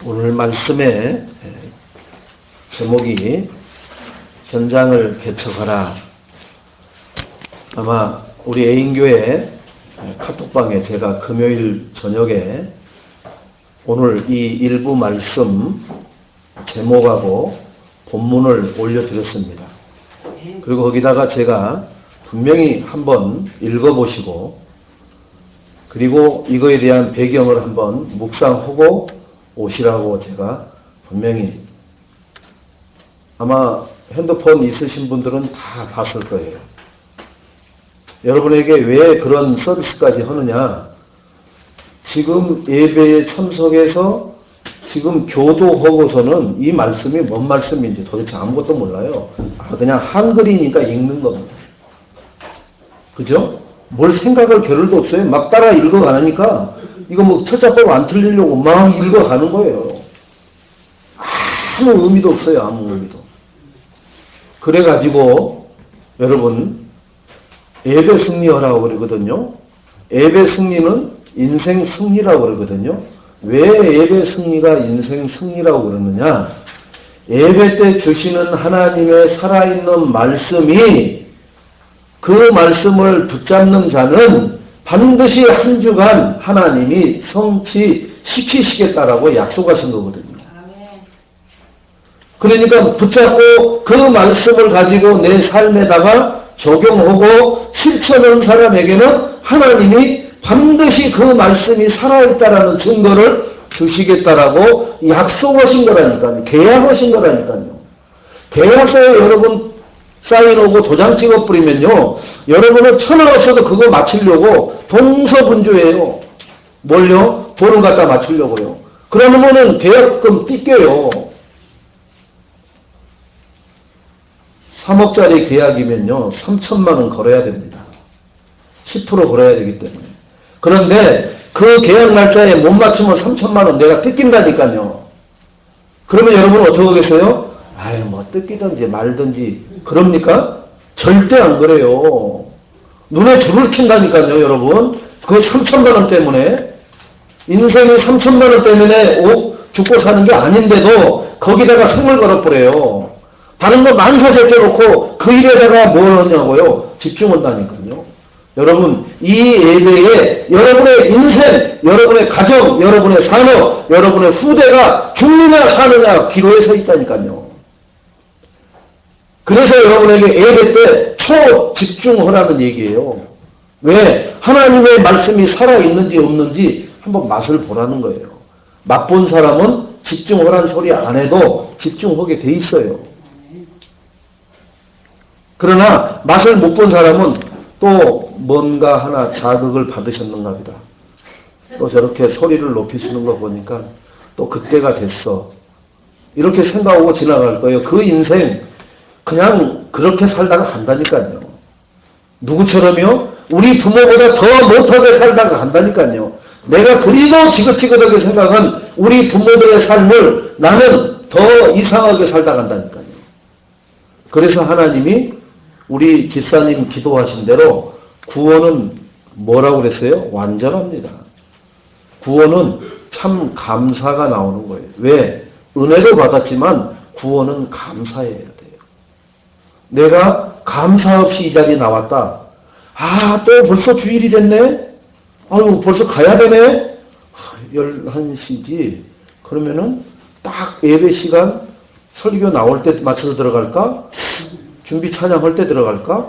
오늘 말씀의 제목이 현장을 개척하라. 아마 우리 애인교회 카톡방에 제가 금요일 저녁에 오늘 이 일부 말씀 제목하고 본문을 올려드렸습니다. 그리고 거기다가 제가 분명히 한번 읽어보시고 그리고 이거에 대한 배경을 한번 묵상하고 오시라고 제가 분명히, 아마 핸드폰 있으신 분들은 다 봤을 거예요. 여러분에게 왜 그런 서비스까지 하느냐, 지금 예배에 참석해서 지금 교도하고서는 이 말씀이 뭔 말씀인지 도대체 아무것도 몰라요. 그냥 한글이니까 읽는 겁니다. 그죠? 뭘 생각할 겨를도 없어요. 막 따라 읽어가니까 이거 뭐 철자법 안 틀리려고 막 읽어가는 거예요. 아무 의미도 없어요. 아무 의미도. 그래가지고 여러분 예배 승리하라고 그러거든요. 예배 승리는 인생 승리라고 그러거든요. 왜 예배 승리가 인생 승리라고 그러느냐, 예배 때 주시는 하나님의 살아있는 말씀이, 그 말씀을 붙잡는 자는 반드시 한 주간 하나님이 성취시키시겠다라고 약속하신 거거든요. 그러니까 붙잡고 그 말씀을 가지고 내 삶에다가 적용하고 실천하는 사람에게는 하나님이 반드시 그 말씀이 살아있다라는 증거를 주시겠다라고 약속하신 거라니까요. 계약하신 거라니까요. 계약서에 여러분 사인하고 도장 찍어버리면요, 여러분은 천원 없어도 그거 맞추려고 동서분주해요. 뭘요? 돈을 갖다 맞추려고요. 그러면은 계약금 띠껴요. 3억짜리 계약이면요 3천만 원 걸어야 됩니다. 10% 걸어야 되기 때문에. 그런데 그 계약 날짜에 못 맞추면 3천만 원 내가 뜯긴다니까요. 그러면 여러분 어떻게 하겠어요? 아유, 뭐 뜯기든지 말든지 그럽니까? 절대 안 그래요. 눈에 줄을 킨다니까요, 여러분. 그 3천만 원 때문에, 인생이 3천만 원 때문에 죽고 사는 게 아닌데도 거기다가 생을 걸어버려요. 다른 거 만사 제껴놓고 그 일에다가 뭘 하냐고요? 집중한다니까요. 여러분, 이 예배에 여러분의 인생, 여러분의 가정, 여러분의 산업, 여러분의 후대가 죽느냐 사느냐 기로에 서 있다니까요. 그래서 여러분에게 예배 때 초집중하라는 얘기예요. 왜? 하나님의 말씀이 살아있는지 없는지 한번 맛을 보라는 거예요. 맛본 사람은 집중하라는 소리 안 해도 집중하게 돼 있어요. 그러나 맛을 못 본 사람은 또 뭔가 하나 자극을 받으셨는가 보다. 또 저렇게 소리를 높이시는 거 보니까 또 그때가 됐어. 이렇게 생각하고 지나갈 거예요. 그 인생 그냥 그렇게 살다가 간다니까요. 누구처럼요? 우리 부모보다 더 못하게 살다가 간다니까요. 내가 그리도 지긋지긋하게 생각한 우리 부모들의 삶을 나는 더 이상하게 살다 간다니까요. 그래서 하나님이 우리 집사님 기도하신 대로 구원은 뭐라고 그랬어요? 완전합니다. 구원은 참 감사가 나오는 거예요. 왜? 은혜를 받았지만 구원은 감사해야 돼요. 내가 감사 없이 이 자리에 나왔다. 아, 또 벌써 주일이 됐네? 아유, 벌써 가야 되네? 11시지. 그러면은 딱 예배 시간 설교 나올 때 맞춰서 들어갈까? 준비 찬양할 때 들어갈까?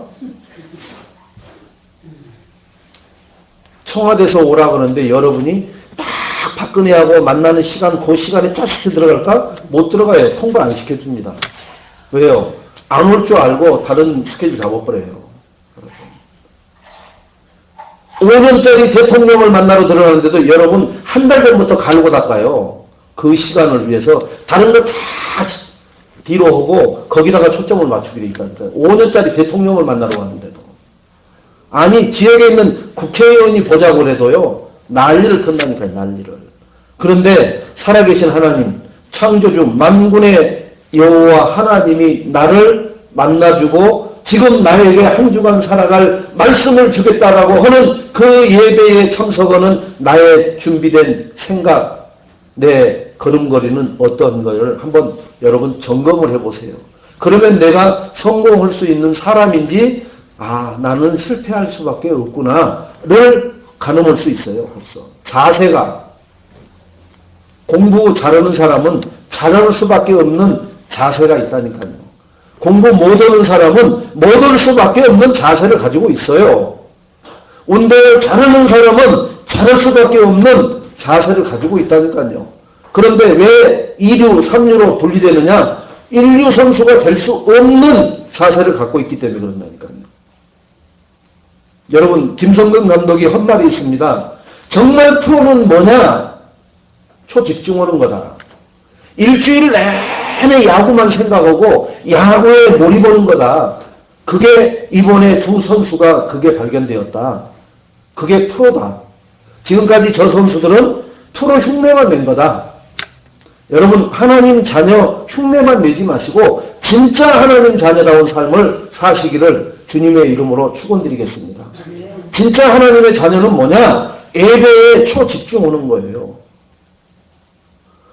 청와대에서 오라 그러는데 여러분이 딱 박근혜하고 만나는 시간, 그 시간에 짜식해 들어갈까? 못 들어가요. 통보 안 시켜줍니다. 왜요? 안 올 줄 알고 다른 스케줄 잡아버려요. 5년짜리 대통령을 만나러 들어가는데도 여러분 한 달 전부터 갈고 닦아요. 그 시간을 위해서 다른 거 다 뒤로 하고 거기다가 초점을 맞추게 돼 있다니까요. 5년짜리 대통령을 만나러 갔는데도. 아니, 지역에 있는 국회의원이 보자고 해도요, 난리를 턴다니까요, 난리를. 그런데 살아계신 하나님, 창조주 만군의 여호와 하나님이 나를 만나주고 지금 나에게 한 주간 살아갈 말씀을 주겠다라고 하는 그 예배에 참석하는 나의 준비된 생각, 내 걸음걸이는 어떤 걸 한번 여러분 점검을 해보세요. 그러면 내가 성공할 수 있는 사람인지, 아, 나는 실패할 수밖에 없구나를 가늠할 수 있어요. 벌써. 자세가. 공부 잘하는 사람은 잘할 수밖에 없는 자세가 있다니까요. 공부 못하는 사람은 못할 수밖에 없는 자세를 가지고 있어요. 운동을 잘하는 사람은 잘할 수밖에 없는 자세를 가지고 있다니까요. 그런데 왜 2류, 3류로 분리되느냐? 1류 선수가 될 수 없는 자세를 갖고 있기 때문에 그런다니까요. 여러분, 김성근 감독이 한 말이 있습니다. 정말 프로는 뭐냐? 초집중하는 거다. 일주일 내내 야구만 생각하고 야구에 몰입하는 거다. 그게 이번에 두 선수가 그게 발견되었다. 그게 프로다. 지금까지 저 선수들은 프로 흉내만 낸 거다. 여러분, 하나님 자녀 흉내만 내지 마시고 진짜 하나님 자녀다운 삶을 사시기를 주님의 이름으로 축원드리겠습니다. 진짜 하나님의 자녀는 뭐냐? 예배에 초집중하는 거예요.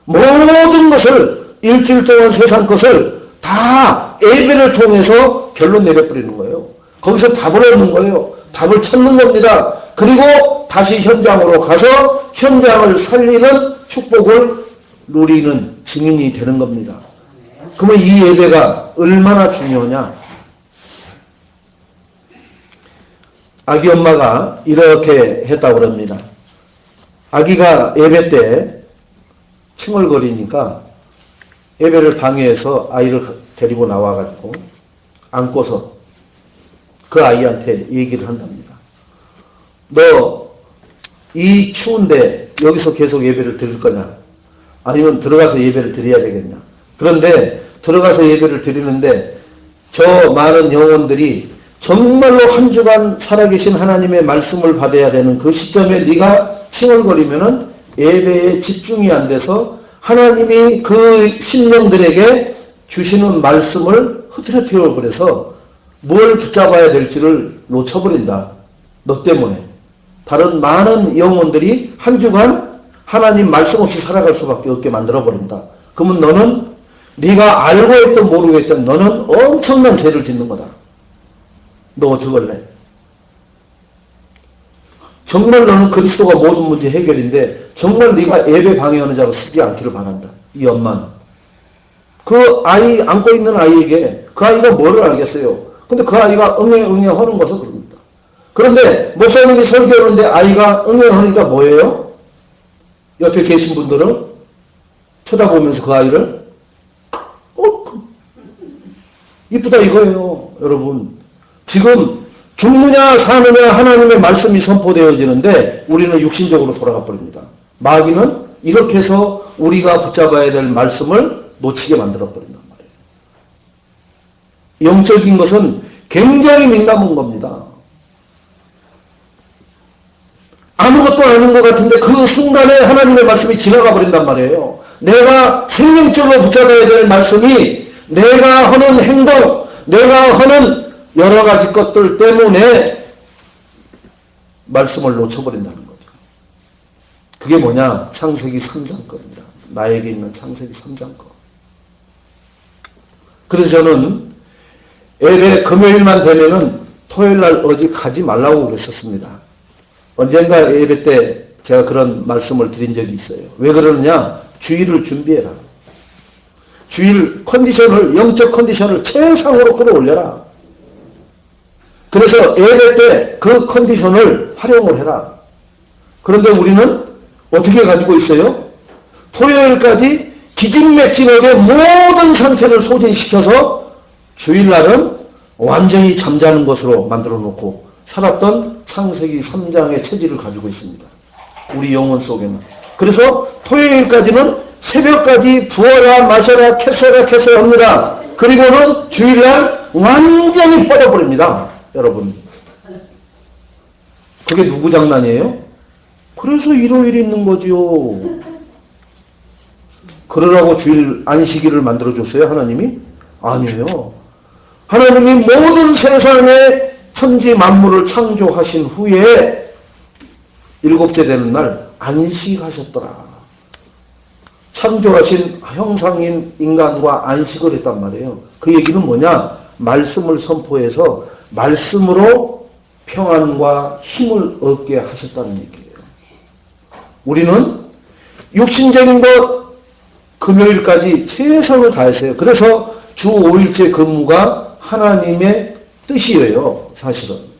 모든 것을 일주일 동안 세상 것을 다 예배를 통해서 결론 내려버리는 거예요. 거기서 답을 얻는 거예요. 답을 찾는 겁니다. 그리고 다시 현장으로 가서 현장을 살리는 축복을 누리는 증인이 되는 겁니다. 그러면 이 예배가 얼마나 중요하냐? 아기 엄마가 이렇게 했다고 합니다. 아기가 예배 때 칭얼거리니까 예배를 방해해서 아이를 데리고 나와가지고 안고서 그 아이한테 얘기를 한답니다. 너 이 추운데 여기서 계속 예배를 드릴 거냐? 아니면 들어가서 예배를 드려야 되겠냐? 그런데 들어가서 예배를 드리는데 저 많은 영혼들이 정말로 한 주간 살아계신 하나님의 말씀을 받아야 되는 그 시점에 네가 칭얼거리면은 예배에 집중이 안 돼서 하나님이 그 심령들에게 주시는 말씀을 흐트러뜨려 버려서 뭘 붙잡아야 될지를 놓쳐버린다. 너 때문에. 다른 많은 영혼들이 한 주간 하나님 말씀 없이 살아갈 수밖에 없게 만들어버린다. 그러면 너는 네가 알고 있든 모르고 있든 너는 엄청난 죄를 짓는 거다. 너 어떡할래? 정말 너는 그리스도가 모든 문제 해결인데 정말 네가 예배 방해하는 자로 쓰지 않기를 바란다. 이 엄마는. 그 아이 안고 있는 아이에게 그 아이가 뭐를 알겠어요. 근데 그 아이가 응애 하는 것을 그럽니다. 그런데 목사님이 설교하는데 아이가 응애하니까 뭐예요? 옆에 계신 분들은 쳐다보면서 그 아이를 이쁘다 이거예요. 여러분. 지금 죽느냐 사느냐 하나님의 말씀이 선포되어지는데 우리는 육신적으로 돌아가 버립니다. 마귀는 이렇게 해서 우리가 붙잡아야 될 말씀을 놓치게 만들어 버린단 말이에요. 영적인 것은 굉장히 민감한 겁니다. 아무것도 아닌 것 같은데 그 순간에 하나님의 말씀이 지나가 버린단 말이에요. 내가 생명줄로 붙잡아야 될 말씀이 내가 하는 행동, 내가 하는 여러 가지 것들 때문에 말씀을 놓쳐버린다는 거죠. 그게 뭐냐? 창세기 3장 거입니다. 나에게 있는 창세기 3장 거. 그래서 저는 예배 금요일만 되면은 토요일날 어디 가지 말라고 그랬었습니다. 언젠가 예배 때 제가 그런 말씀을 드린 적이 있어요. 왜 그러느냐? 주일을 준비해라. 주일 컨디션을, 영적 컨디션을 최상으로 끌어올려라. 그래서 예배 때 그 컨디션을 활용을 해라. 그런데 우리는 어떻게 가지고 있어요? 토요일까지 기진맥진하게 모든 상태를 소진시켜서 주일날은 완전히 잠자는 것으로 만들어 놓고 살았던 창세기 3장의 체질을 가지고 있습니다. 우리 영혼 속에는. 그래서 토요일까지는 새벽까지 부어라 마셔라 캐서라 합니다. 그리고는 주일날 완전히 뻗어버립니다. 여러분. 그게 누구 장난이에요? 그래서 일요일이 있는 거죠. 그러라고 주일 안식일을 만들어줬어요, 하나님이? 아니에요. 하나님이 모든 세상에 천지 만물을 창조하신 후에 일곱째 되는 날 안식하셨더라. 창조하신 형상인 인간과 안식을 했단 말이에요. 그 얘기는 뭐냐? 말씀을 선포해서 말씀으로 평안과 힘을 얻게 하셨다는 얘기예요. 우리는 육신적인 것 금요일까지 최선을 다했어요. 그래서 주 5일째 근무가 하나님의 뜻이에요. 사실은.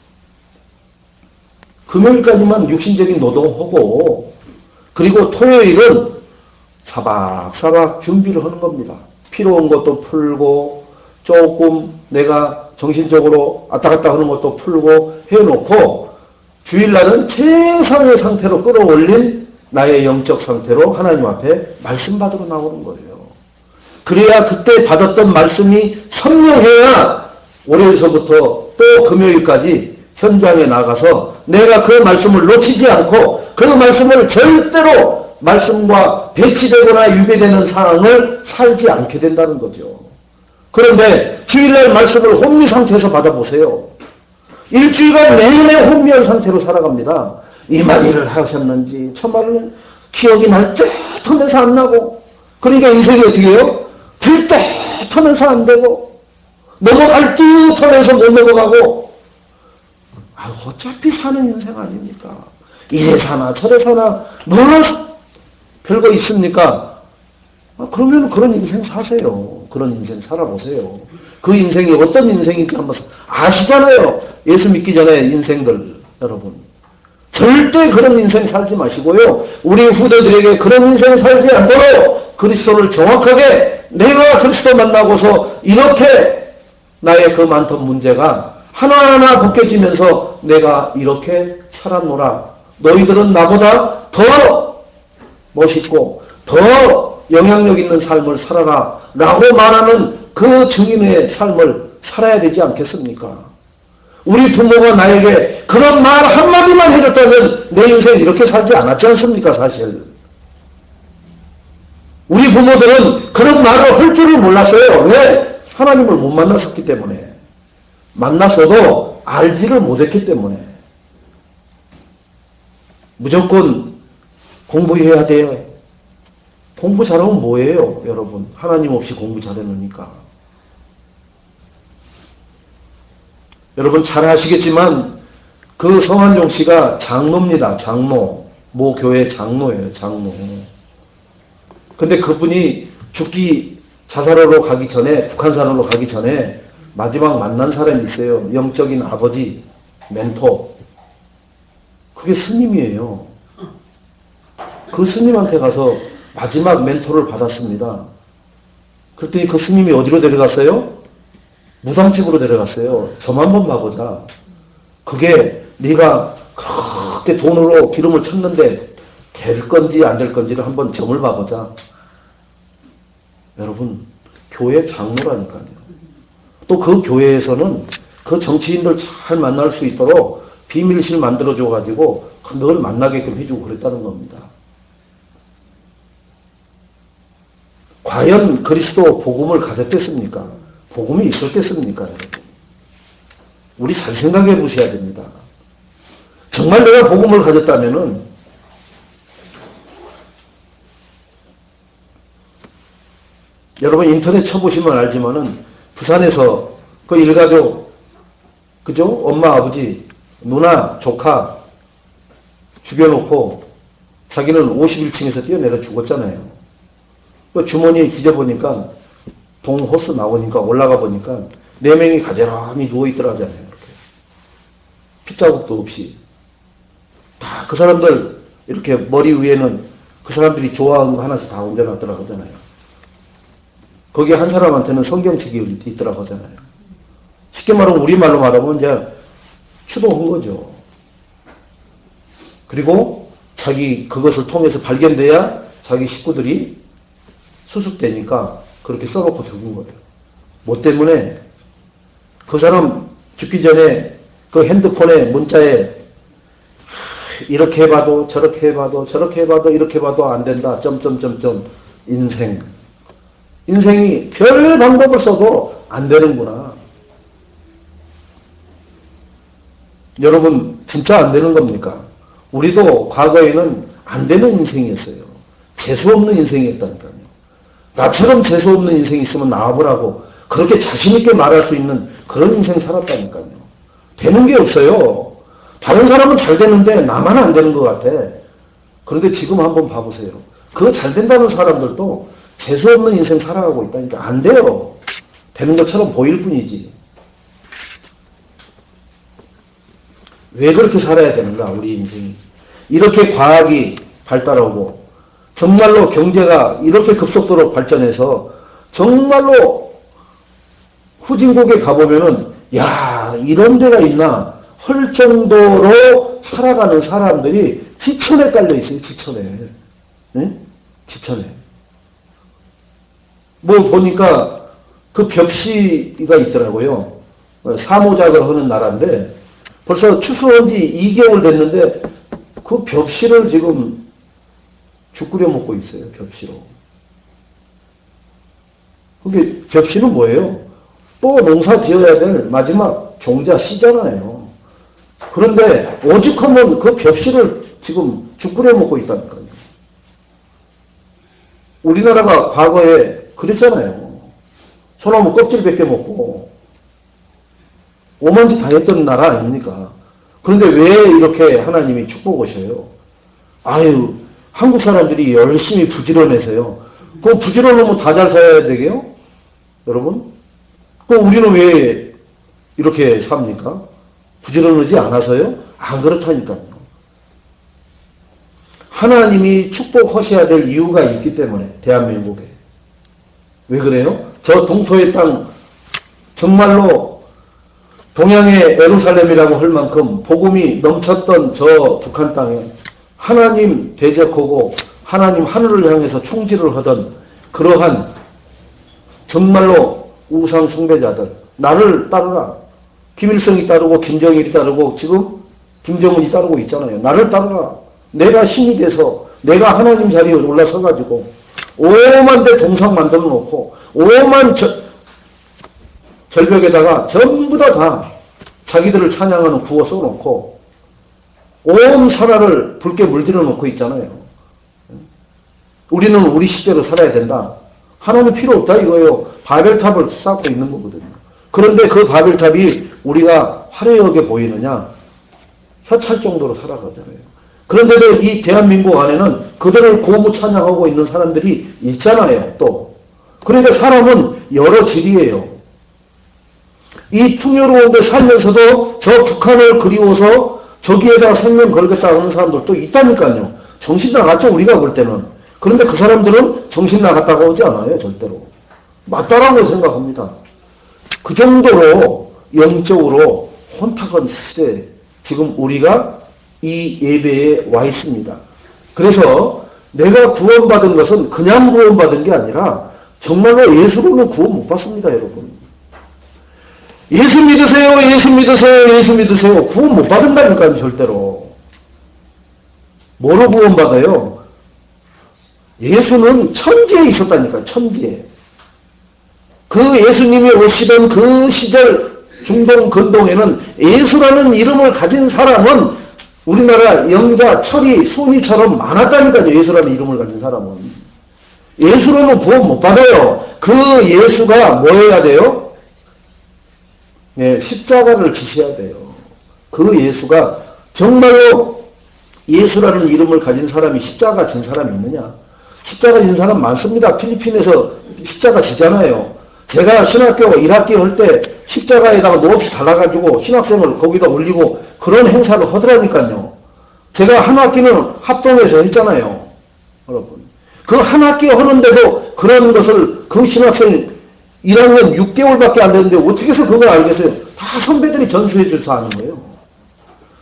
금요일까지만 육신적인 노동하고 그리고 토요일은 사박사박 준비를 하는 겁니다. 필요한 것도 풀고 조금 내가 정신적으로 왔다 갔다 하는 것도 풀고 해놓고 주일날은 최상의 상태로 끌어올린 나의 영적 상태로 하나님 앞에 말씀 받으러 나오는 거예요. 그래야 그때 받았던 말씀이 선명해야 월요일서부터 또 금요일까지 현장에 나가서 내가 그 말씀을 놓치지 않고 그 말씀을 절대로 말씀과 배치되거나 유배되는 상황을 살지 않게 된다는 거죠. 그런데 주일날 말씀을 혼미 상태에서 받아보세요. 일주일간 내내 혼미한 상태로 살아갑니다. 이만 일을 하셨는지 참말로 기억이 날 듯 하면서 안 나고 그러니까 인생이 어떻게 해요? 들 듯 하면서 안 되고 넘어갈 듯 하면서 못 넘어가고 어차피 사는 인생 아닙니까? 이래 사나 저래 사나 뭐가 별거 있습니까? 그러면 그런 인생 사세요. 그런 인생 살아보세요. 그 인생이 어떤 인생인지 한번 아시잖아요. 예수 믿기 전에 인생들 여러분. 절대 그런 인생 살지 마시고요. 우리 후대들에게 그런 인생 살지 않도록 그리스도를 정확하게 내가 그리스도 만나고서 이렇게 나의 그 많던 문제가 하나하나 벗겨지면서 내가 이렇게 살았노라. 너희들은 나보다 더 멋있고 더 영향력 있는 삶을 살아라 라고 말하는 그 증인의 삶을 살아야 되지 않겠습니까? 우리 부모가 나에게 그런 말 한마디만 해줬다면 내 인생 이렇게 살지 않았지 않습니까? 사실 우리 부모들은 그런 말을 할 줄을 몰랐어요. 왜? 하나님을 못 만났었기 때문에. 만났어도 알지를 못했기 때문에. 무조건 공부해야 돼. 공부 잘하면 뭐예요, 여러분? 하나님 없이 공부 잘해놓으니까. 여러분 잘 아시겠지만 그 성한종 씨가 장로입니다. 장로. 모 교회 장로예요. 장로. 근데 그분이 죽기 자살하러 가기 전에 북한산으로 가기 전에 마지막 만난 사람이 있어요. 영적인 아버지, 멘토. 그게 스님이에요. 그 스님한테 가서 마지막 멘토를 받았습니다. 그랬더니 그 스님이 어디로 데려갔어요? 무당집으로 데려갔어요. 점 한번 봐보자. 그게 네가 그렇게 돈으로 기름을 쳤는데 될 건지 안 될 건지를 한번 점을 봐보자. 여러분 교회 장로라니까요. 또 그 교회에서는 그 정치인들 잘 만날 수 있도록 비밀실 만들어줘가지고 늘 만나게끔 해주고 그랬다는 겁니다. 과연 그리스도 복음을 가졌겠습니까? 복음이 있었겠습니까? 여러분? 우리 잘 생각해 보셔야 됩니다. 정말 내가 복음을 가졌다면은 여러분 인터넷 쳐보시면 알지만은 부산에서 그 일가족 그죠? 엄마 아버지 누나 조카 죽여놓고 자기는 51층에서 뛰어내려 죽었잖아요. 그 주머니에 뒤져보니까 동호수 나오니까 올라가 보니까 4명이 가지런히 누워있더라잖아요. 이렇게. 핏자국도 없이. 다 그 사람들 이렇게 머리 위에는 그 사람들이 좋아하는 거 하나씩 다 얹어놨더라고 하잖아요. 거기에 한 사람한테는 성경책이 있더라고 하잖아요. 쉽게 말하면 우리말로 말하면 이제 추도한 거죠. 그리고 자기 그것을 통해서 발견돼야 자기 식구들이 수습되니까 그렇게 써놓고 죽은 거예요. 뭐 때문에? 그 사람 죽기 전에 그 핸드폰에 문자에 이렇게 해봐도 저렇게 해봐도 저렇게 해봐도 이렇게 해봐도 안 된다. 점점점점 인생. 인생이 별 방법을 써도 안 되는구나. 여러분 진짜 안 되는 겁니까? 우리도 과거에는 안 되는 인생이었어요. 재수 없는 인생이었다니까요. 나처럼 재수없는 인생이 있으면 나와보라고 그렇게 자신있게 말할 수 있는 그런 인생 살았다니까요. 되는 게 없어요. 다른 사람은 잘 되는데 나만 안 되는 것 같아. 그런데 지금 한번 봐보세요. 그 잘 된다는 사람들도 재수없는 인생 살아가고 있다니까. 안 돼요. 되는 것처럼 보일 뿐이지. 왜 그렇게 살아야 되는가, 우리 인생이. 이렇게 과학이 발달하고 정말로 경제가 이렇게 급속도로 발전해서 정말로 후진국에 가보면은 야, 이런 데가 있나 할 정도로 살아가는 사람들이 지천에 깔려 있어요. 지천에. 네? 지천에. 뭐 보니까 그 벽시가 있더라고요. 사모작을 하는 나라인데 벌써 추수한 지 2개월 됐는데 그 벽시를 지금 죽 끓여 먹고 있어요. 벽시로. 그게 벽시는 뭐예요? 또 농사 지어야 될 마지막 종자 씨잖아요. 그런데 오죽하면 그 벽시를 지금 죽 끓여 먹고 있다니까요. 우리나라가 과거에 그랬잖아요. 소나무 껍질 벗겨 먹고 오만지 다 했던 나라 아닙니까? 그런데 왜 이렇게 하나님이 축복하셔요? 아유, 한국 사람들이 열심히 부지런해서요. 그 부지런하면 다 잘 살아야 되게요? 여러분? 그 우리는 왜 이렇게 삽니까? 부지런하지 않아서요? 안 그렇다니까요. 하나님이 축복하셔야 될 이유가 있기 때문에 대한민국에. 왜 그래요? 저 동토의 땅 정말로 동양의 예루살렘이라고 할 만큼 복음이 넘쳤던 저 북한 땅에 하나님 대적하고 하나님 하늘을 향해서 총질을 하던 그러한 정말로 우상 숭배자들, 나를 따르라. 김일성이 따르고 김정일이 따르고 지금 김정은이 따르고 있잖아요. 나를 따르라. 내가 신이 돼서 내가 하나님 자리에 올라서가지고 5만 대 동상 만들어 놓고 5만 절벽에다가 전부 다 자기들을 찬양하는 구호 써놓고 온 사라를 붉게 물들여 놓고 있잖아요. 우리는 우리 식대로 살아야 된다. 하나님 필요 없다 이거예요. 바벨탑을 쌓고 있는 거거든요. 그런데 그 바벨탑이 우리가 화려하게 보이느냐? 혀찰 정도로 살아가잖아요. 그런데도 이 대한민국 안에는 그들을 고무 찬양하고 있는 사람들이 있잖아요. 또. 그러니까 사람은 여러 질이에요. 이 풍요로운 데 살면서도 저 북한을 그리워서 저기에다가 생명 걸겠다 하는 사람들도 있다니까요. 정신 나갔죠, 우리가 볼 때는. 그런데 그 사람들은 정신 나갔다고 하지 않아요, 절대로. 맞다라고 생각합니다. 그 정도로 영적으로 혼탁한 시대에 지금 우리가 이 예배에 와 있습니다. 그래서 내가 구원받은 것은 그냥 구원받은 게 아니라 정말로 예수로는 구원 못 받습니다, 여러분. 예수 믿으세요, 예수 믿으세요, 예수 믿으세요. 구원 못 받는다니까요, 절대로. 뭐로 구원받아요? 예수는 천지에 있었다니까요, 천지에. 그 예수님이 오시던 그 시절 중동 근동에는 예수라는 이름을 가진 사람은 우리나라 영자, 철이, 순이처럼 많았다니까요, 예수라는 이름을 가진 사람은. 예수로는 구원 못 받아요. 그 예수가 뭐 해야 돼요? 네, 십자가를 지셔야 돼요. 그 예수가 정말로 예수라는 이름을 가진 사람이 십자가 진 사람이 있느냐? 십자가 진 사람 많습니다. 필리핀에서 십자가 지잖아요. 제가 신학교 1학기 할 때 십자가에다가 몹시 달아가지고 신학생을 거기다 올리고 그런 행사를 하더라니까요. 제가 한 학기는 합동에서 했잖아요. 여러분. 그 한 학기 하는데도 그런 것을 그 신학생 1학년 6개월밖에 안 되는데 어떻게 해서 그걸 알겠어요? 다 선배들이 전수해 줘서 아는 거예요.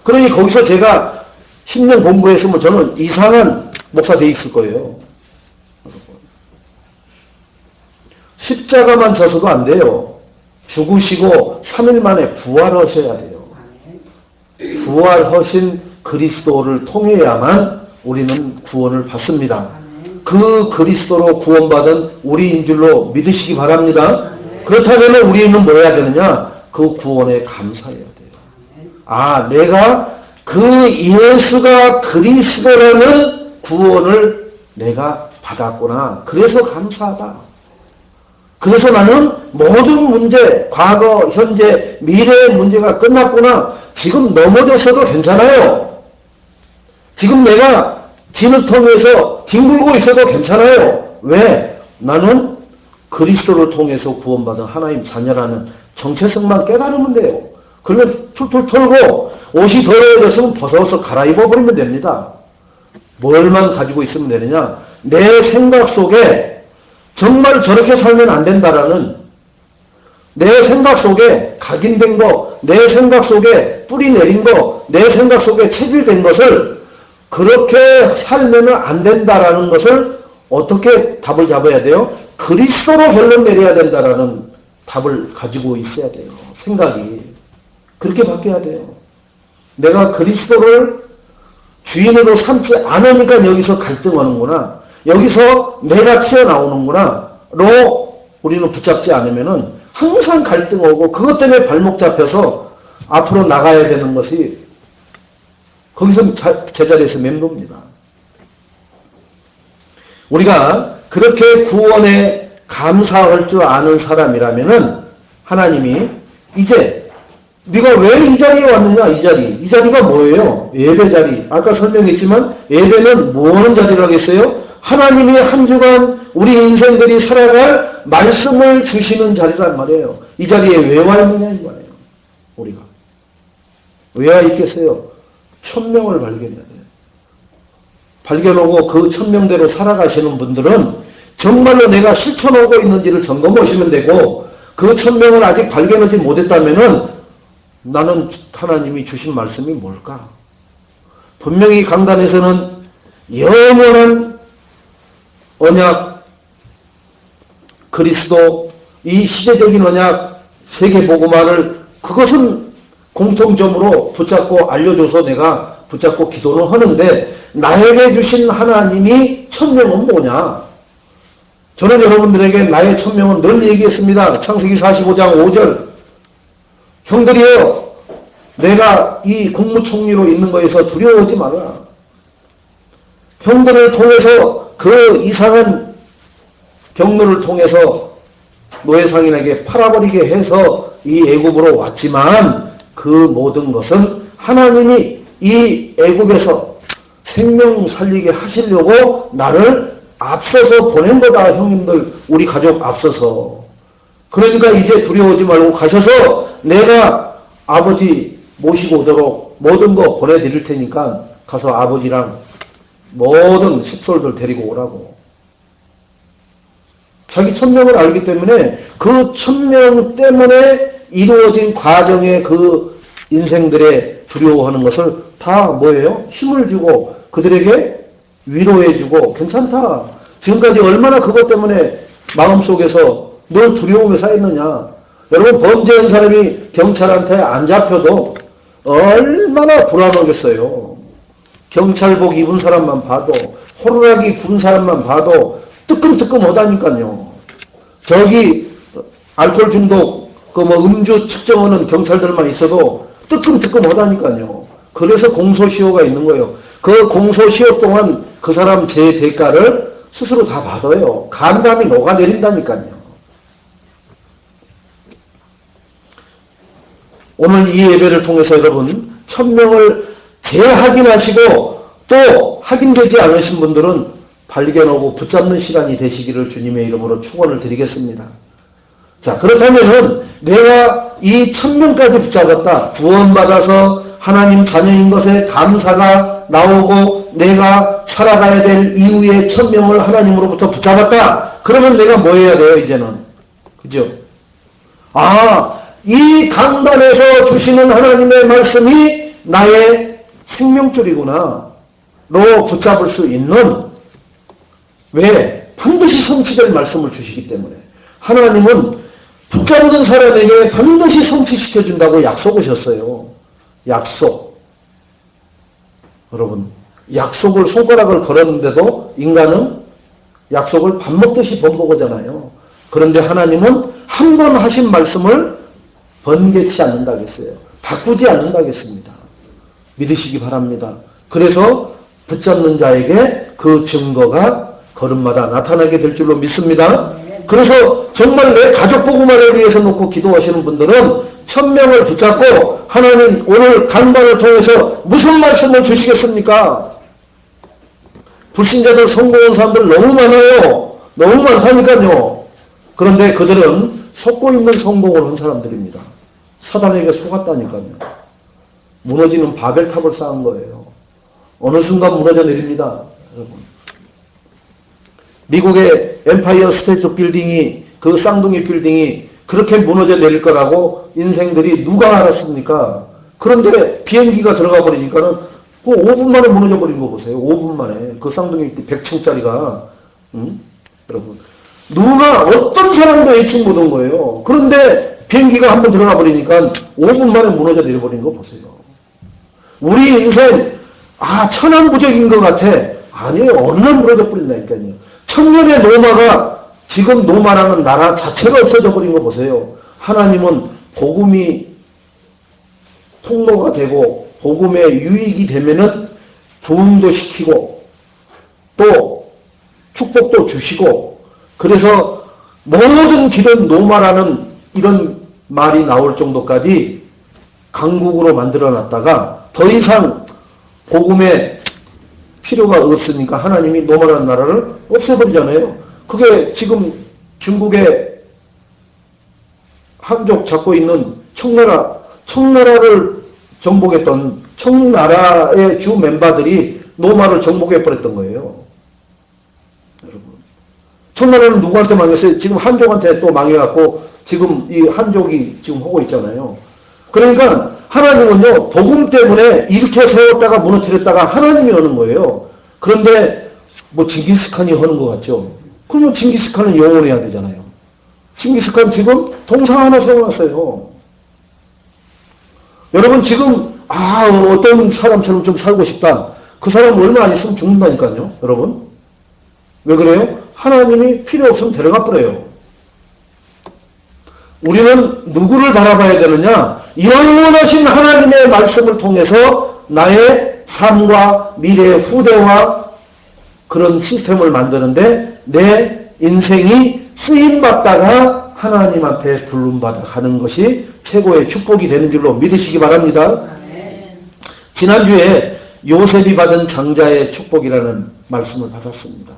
그러니 거기서 제가 10년 공부했으면 저는 이상한 목사 돼 있을 거예요. 십자가만 져서도 안 돼요. 죽으시고 3일 만에 부활하셔야 돼요. 부활하신 그리스도를 통해야만 우리는 구원을 받습니다. 그 그리스도로 구원받은 우리인 줄로 믿으시기 바랍니다. 그렇다면 우리는 뭐 해야 되느냐? 그 구원에 감사해야 돼요. 아, 내가 그 예수가 그리스도라는 구원을 내가 받았구나. 그래서 감사하다. 그래서 나는 모든 문제, 과거, 현재, 미래의 문제가 끝났구나. 지금 넘어졌어도 괜찮아요. 지금 내가 진흙통에서 뒹굴고 있어도 괜찮아요. 왜? 나는 그리스도를 통해서 구원받은 하나님 자녀라는 정체성만 깨달으면 돼요. 그러면 툴툴 털고 옷이 더러워졌으면 벗어서 갈아입어버리면 됩니다. 뭘만 가지고 있으면 되느냐? 내 생각 속에 정말 저렇게 살면 안 된다라는 내 생각 속에 각인된 거, 내 생각 속에 뿌리 내린 거, 내 생각 속에 체질된 것을 그렇게 살면 안 된다라는 것을 어떻게 답을 잡아야 돼요? 그리스도로 결론 내려야 된다라는 답을 가지고 있어야 돼요. 생각이. 그렇게 바뀌어야 돼요. 내가 그리스도를 주인으로 삼지 않으니까 여기서 갈등하는구나. 여기서 내가 튀어나오는구나. 로 우리는 붙잡지 않으면은 항상 갈등하고 그것 때문에 발목 잡혀서 앞으로 나가야 되는 것이 거기서 제자리에서 맴돕니다. 우리가 그렇게 구원에 감사할 줄 아는 사람이라면은 하나님이 이제 네가 왜 이 자리에 왔느냐? 이 자리가 뭐예요? 예배 자리. 아까 설명했지만 예배는 뭐 하는 자리라고 했어요? 하나님이 한 주간 우리 인생들이 살아갈 말씀을 주시는 자리란 말이에요. 이 자리에 왜 와 있느냐 이 말이에요. 우리가 왜 와 있겠어요? 천명을 발견해야 돼요. 발견하고 그 천명대로 살아가시는 분들은 정말로 내가 실천하고 있는지를 점검하시면 되고, 그 천명을 아직 발견하지 못했다면은 나는 하나님이 주신 말씀이 뭘까? 분명히 강단에서는 영원한 언약, 그리스도, 이 시대적인 언약, 세계복음화를 그것은 공통점으로 붙잡고 알려줘서 내가 붙잡고 기도를 하는데, 나에게 주신 하나님이 천명은 뭐냐? 저는 여러분들에게 나의 천명은 늘 얘기했습니다. 창세기 45장 5절. 형들이여, 내가 이 국무총리로 있는 거에서 두려워하지 마라. 형들을 통해서 그 이상한 경로를 통해서 노예상인에게 팔아버리게 해서 이 애굽으로 왔지만 그 모든 것은 하나님이 이 애굽에서 생명 살리게 하시려고 나를 앞서서 보낸 거다. 형님들, 우리 가족 앞서서. 그러니까 이제 두려워하지 말고 가셔서 내가 아버지 모시고 오도록 모든 거 보내드릴 테니까 가서 아버지랑 모든 식솔들 데리고 오라고. 자기 천명을 알기 때문에 그 천명 때문에 이루어진 과정의 그 인생들의 두려워하는 것을 다 뭐예요? 힘을 주고 그들에게 위로해주고 괜찮다. 지금까지 얼마나 그것 때문에 마음속에서 늘 두려움에 쌓였느냐. 여러분, 범죄한 사람이 경찰한테 안 잡혀도 얼마나 불안하겠어요. 경찰복 입은 사람만 봐도, 호루라기 부른 사람만 봐도 뜨끔뜨끔하다니까요. 저기 알코올 중독, 그 뭐 음주 측정하는 경찰들만 있어도 뜨끔뜨끔하다니까요. 그래서 공소시효가 있는 거예요. 그 공소시효 동안 그 사람 제 대가를 스스로 다 받아요. 간담이 녹아내린다니까요. 오늘 이 예배를 통해서 여러분 천명을 재확인하시고 또 확인되지 않으신 분들은 발견하고 붙잡는 시간이 되시기를 주님의 이름으로 축원을 드리겠습니다. 자, 그렇다면은 내가 이 천명까지 붙잡았다. 구원받아서 하나님 자녀인 것에 감사가 나오고 내가 살아가야 될 이후의 천명을 하나님으로부터 붙잡았다. 그러면 내가 뭐 해야 돼요, 이제는? 그죠? 아, 이 강단에서 주시는 하나님의 말씀이 나의 생명줄이구나. 로 붙잡을 수 있는, 왜? 반드시 성취될 말씀을 주시기 때문에. 하나님은 붙잡는 사람에게 반드시 성취시켜준다고 약속하셨어요. 약속. 여러분, 약속을 손가락을 걸었는데도 인간은 약속을 밥 먹듯이 번복하잖아요. 그런데 하나님은 한 번 하신 말씀을 번개치 않는다겠어요. 바꾸지 않는다겠습니다. 믿으시기 바랍니다. 그래서 붙잡는 자에게 그 증거가 걸음마다 나타나게 될 줄로 믿습니다. 그래서 정말 내 가족 복음화를 위해서 놓고 기도하시는 분들은 1000명을 붙잡고 하나님 오늘 강단을 통해서 무슨 말씀을 주시겠습니까? 불신자들 성공한 사람들 너무 많아요. 너무 많다니까요. 그런데 그들은 속고 있는 성공을 한 사람들입니다. 사단에게 속았다니까요. 무너지는 바벨탑을 쌓은 거예요. 어느 순간 무너져 내립니다. 여러분. 미국의 엠파이어 스테이트 빌딩이 그 쌍둥이 빌딩이 그렇게 무너져 내릴 거라고 인생들이 누가 알았습니까? 그런데 비행기가 들어가 버리니까는 그 5분 만에 무너져 버린 거 보세요. 5분 만에 그 쌍둥이 100층짜리가 여러분 누가 어떤 사람도 예측 못한 거예요. 그런데 비행기가 한번 들어가 버리니까 5분 만에 무너져 내려버린 거 보세요. 우리 인생 천한부적인 것 같아. 아니에요. 어느 날 무너져 버린다니까요. 천년의 노마가 지금 노마라는 나라 자체가 없어져 버린 거 보세요. 하나님은 복음이 통로가 되고 복음의 유익이 되면은 부흥도 시키고 또 축복도 주시고 그래서 모든 길은 노마라는 이런 말이 나올 정도까지 강국으로 만들어 놨다가 더 이상 복음의 필요가 없으니까 하나님이 노마라는 나라를 없애버리잖아요. 그게 지금 중국의 한족 잡고 있는 청나라를 정복했던 청나라의 주 멤버들이 노마를 정복해버렸던 거예요. 여러분. 청나라는 누구한테 망했어요? 지금 한족한테 또 망해갖고 지금 이 한족이 지금 하고 있잖아요. 그러니까 하나님은요, 복음 때문에 이렇게 세웠다가 무너뜨렸다가 하나님이 하는 거예요. 그런데 뭐 징기스칸이 하는 것 같죠? 그러면 징기스칸은 영원해야 되잖아요. 징기스칸 지금 동상 하나 세워놨어요. 여러분 지금 어떤 사람처럼 좀 살고 싶다. 그 사람 얼마 안 있으면 죽는다니까요. 여러분. 왜 그래요? 하나님이 필요 없으면 데려가 버려요. 우리는 누구를 바라봐야 되느냐? 영원하신 하나님의 말씀을 통해서 나의 삶과 미래의 후대와 그런 시스템을 만드는데 내 인생이 쓰임받다가 하나님 앞에 부름받아 가는 것이 최고의 축복이 되는 줄로 믿으시기 바랍니다. 지난주에 요셉이 받은 장자의 축복이라는 말씀을 받았습니다.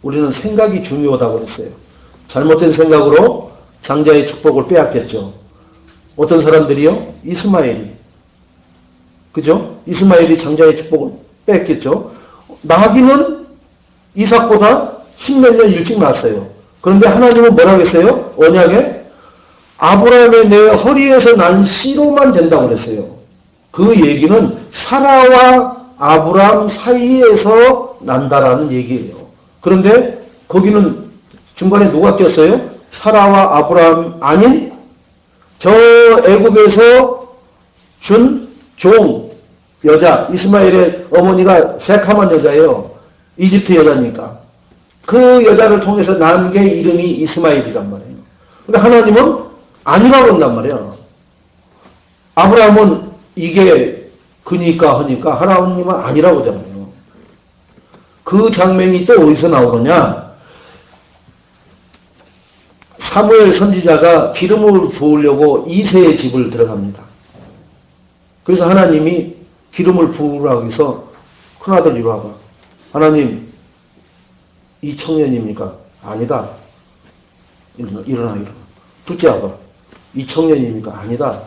우리는 생각이 중요하다고 그랬어요. 잘못된 생각으로 장자의 축복을 빼앗겼죠. 어떤 사람들이요? 이스마엘이. 그죠? 이스마엘이 장자의 축복을 뺏겼죠. 나기는 이삭보다 10몇 년 일찍 났어요. 그런데 하나님은 뭐라고 했어요? 언약에 아브라함의 내 허리에서 난 씨로만 된다고 그랬어요. 그 얘기는 사라와 아브라함 사이에서 난다라는 얘기예요. 그런데 거기는 중간에 누가 꼈어요? 사라와 아브라함 아닌 저 애굽에서 준 종 여자 이스마엘의 어머니가 새카만 여자예요. 이집트 여자니까. 그 여자를 통해서 난 게 이름이 이스마엘이란 말이에요. 근데 하나님은 아니라고 한단 말이에요. 아브라함은 이게 그니까 하니까 하나님은 아니라고 하잖아요. 그 장면이 또 어디서 나오느냐? 사무엘 선지자가 기름을 부으려고 이새의 집을 들어갑니다. 그래서 하나님이 기름을 부으라고 해서 큰아들 이리 와봐. 하나님 이 청년입니까? 아니다. 일어나. 둘째 와봐. 이 청년입니까? 아니다.